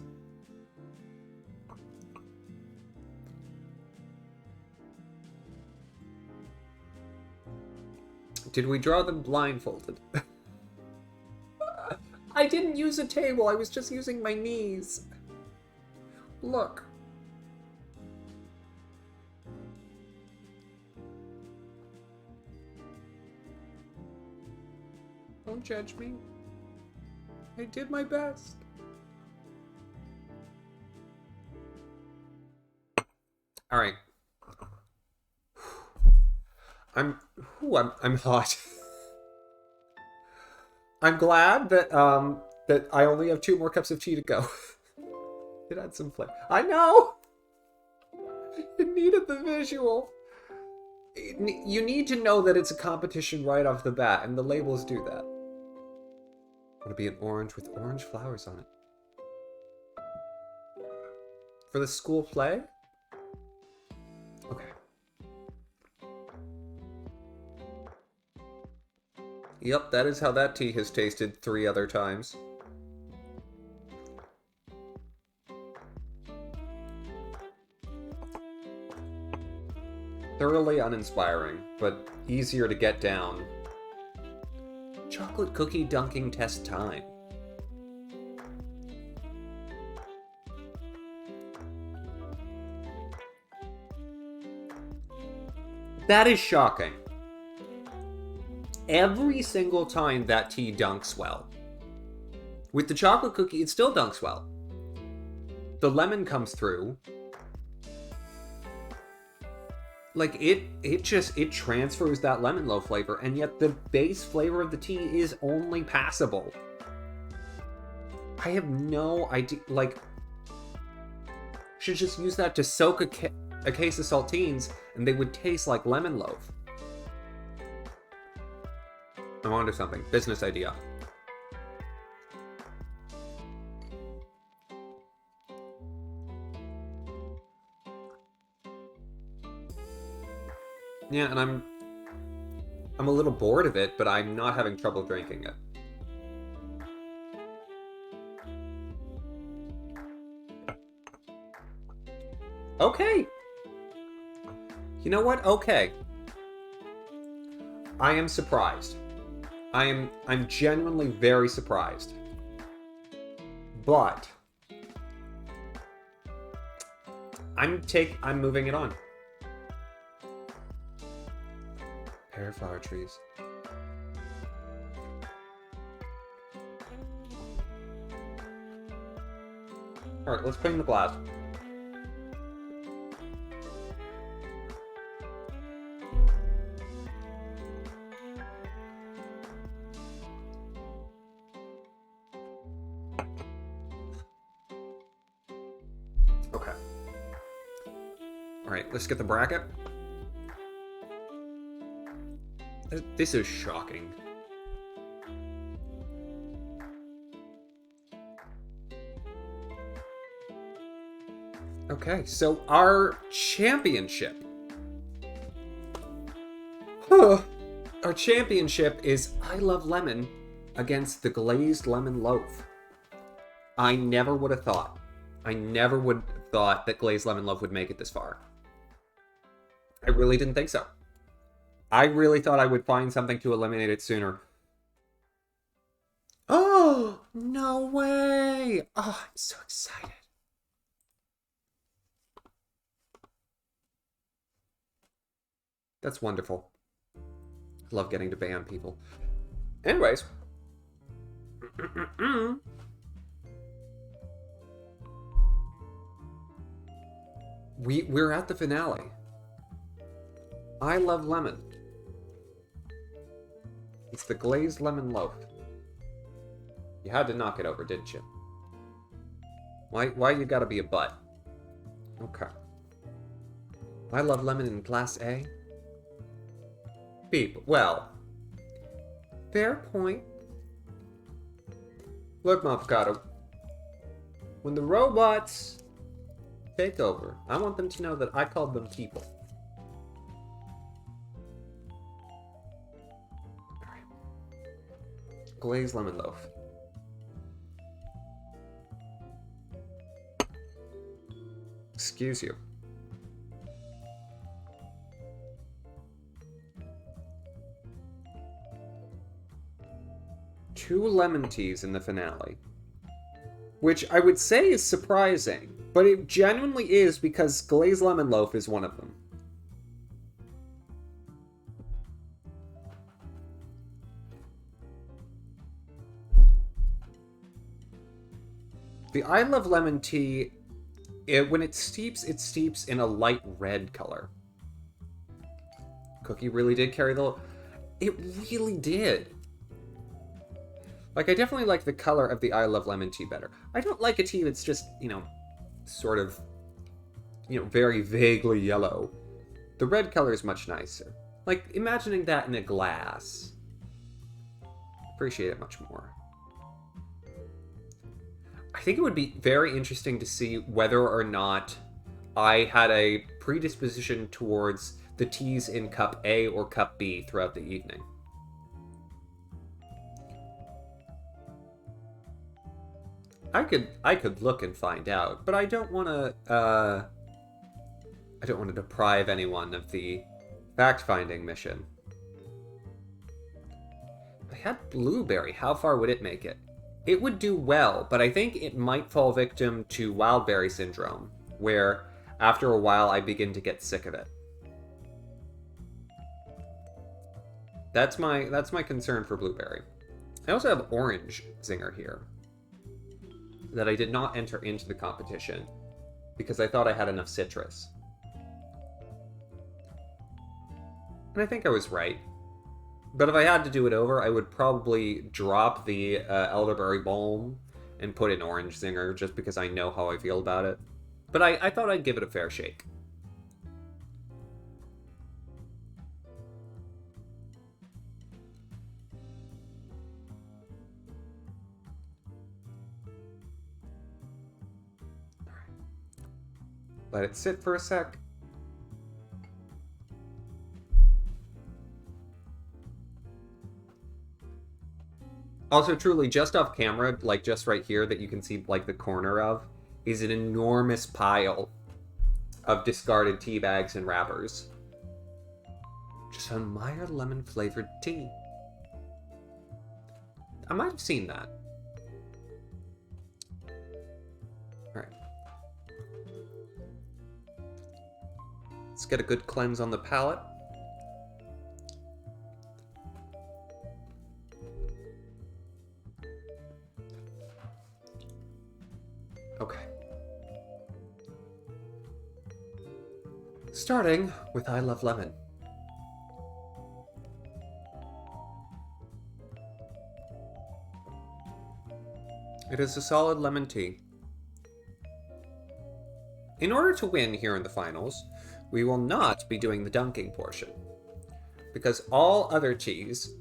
Did we draw them blindfolded? I didn't use a table, I was just using my knees. Look. Don't judge me. I did my best. All right. I'm hot. I'm glad that that I only have 2 more cups of tea to go. It had some flavor. I know. It needed the visual. You need to know that it's a competition right off the bat, and the labels do that. Would it be an orange with orange flowers on it? For the school play? Okay. Yep, that is how that tea has tasted 3 other times. Thoroughly uninspiring, but easier to get down. Chocolate cookie dunking test time. That is shocking. Every single time that tea dunks well. With the chocolate cookie, it still dunks well. The lemon comes through. Like, it transfers that lemon loaf flavor, and yet the base flavor of the tea is only passable. I have no idea, like, should just use that to soak a case of saltines, and they would taste like lemon loaf. I'm onto something. Business idea. Yeah, and I'm a little bored of it, but I'm not having trouble drinking it. Okay. You know what? Okay. I am surprised. I'm genuinely very surprised. But I'm moving it on. Pair of flower trees. Alright, let's put in the glass. Okay. Alright, let's get the bracket. This is shocking. Okay, so our championship. Our championship is I Love Lemon against the Glazed Lemon Loaf. I never would have thought. I never would have thought that Glazed Lemon Loaf would make it this far. I really didn't think so. I really thought I would find something to eliminate it sooner. Oh, no way! Oh, I'm so excited. That's wonderful. I love getting to ban people. Anyways. We're at the finale. I Love Lemon. It's the Glazed Lemon Loaf. You had to knock it over, didn't you? Why you gotta be a butt? Okay. I Love Lemon in Class A? People, well. Fair point. Look, Mafkado. When the robots take over, I want them to know that I called them people. Glazed Lemon Loaf. Excuse you. Two lemon teas in the finale. Which I would say is surprising, but it genuinely is because Glazed Lemon Loaf is one of them. The I Love Lemon tea, when it steeps in a light red color. Cookie really did carry the... It really did. Like, I definitely like the color of the I Love Lemon tea better. I don't like a tea that's just, sort of, very vaguely yellow. The red color is much nicer. Like, imagining that in a glass. Appreciate it much more. I think it would be very interesting to see whether or not I had a predisposition towards the teas in cup A or cup B throughout the evening. I could look and find out, but I don't want to deprive anyone of the fact-finding mission. If I had blueberry, how far would it make it? It would do well, but I think it might fall victim to wildberry syndrome, where after a while I begin to get sick of it. That's my concern for blueberry. I also have orange zinger here that I did not enter into the competition because I thought I had enough citrus. And I think I was right. But if I had to do it over, I would probably drop the elderberry balm and put in orange zinger just because I know how I feel about it. But I thought I'd give it a fair shake. Let it sit for a sec. Also, truly, just off camera, like just right here that you can see like the corner of, is an enormous pile of discarded tea bags and wrappers. Just a Meyer lemon flavored tea. I might have seen that. Alright. Let's get a good cleanse on the palate. Okay. Starting with I Love Lemon. It is a solid lemon tea. In order to win here in the finals, we will not be doing the dunking portion, because all other teas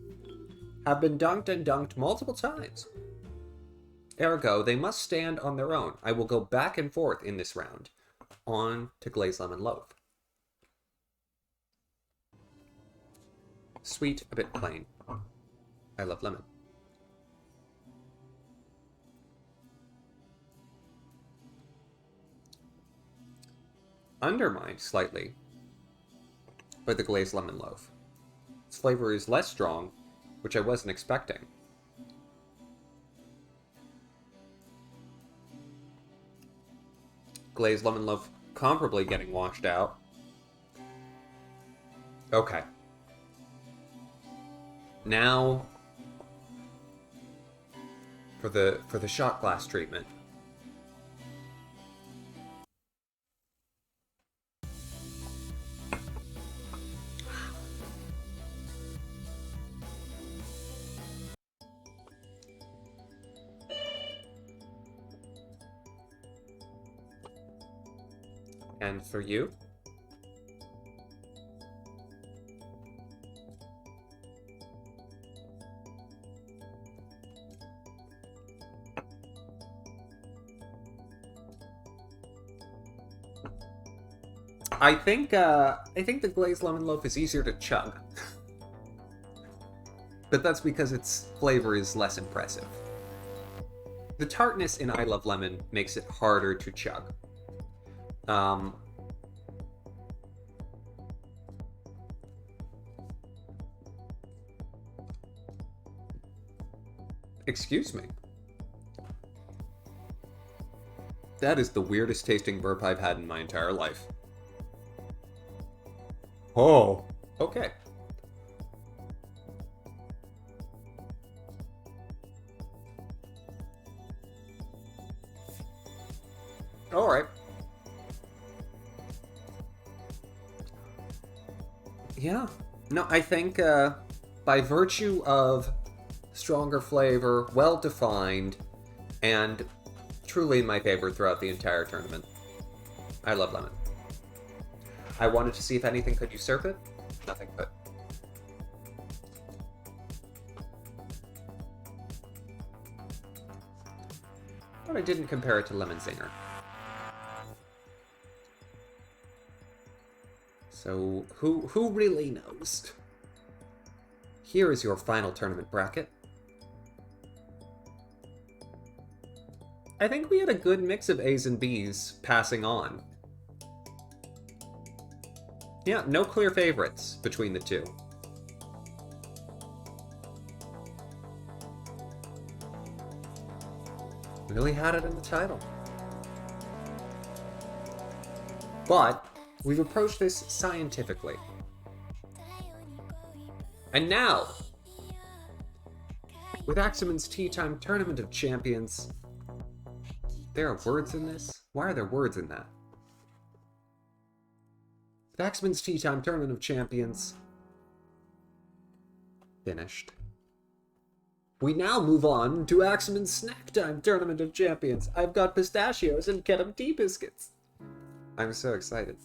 have been dunked and dunked multiple times. Ergo, they must stand on their own. I will go back and forth in this round. On to glazed lemon loaf. Sweet, a bit plain. I love lemon. Undermined slightly by the glazed lemon loaf. Its flavor is less strong, which I wasn't expecting. Glazed lemon loaf comparably getting washed out. Okay. Now for the shot glass treatment. And for you? I think the glazed lemon loaf is easier to chug. But that's because its flavor is less impressive. The tartness in I Love Lemon makes it harder to chug. Excuse me. That is the weirdest tasting burp I've had in my entire life. Oh, okay. All right. Yeah. No, I think by virtue of stronger flavor, well-defined, and truly my favorite throughout the entire tournament, I love lemon. I wanted to see if anything could usurp it. Nothing could. But I didn't compare it to Lemon Zinger. So, who really knows? Here is your final tournament bracket. I think we had a good mix of A's and B's passing on. Yeah, no clear favorites between the two. Really had it in the title. But we've approached this scientifically. And now, with Axamin's Tea Time Tournament of Champions, there are words in this? Why are there words in that? With Axamin's Tea Time Tournament of Champions finished. We now move on to Axamin's Snack Time Tournament of Champions. I've got pistachios and Kedem tea biscuits. I'm so excited.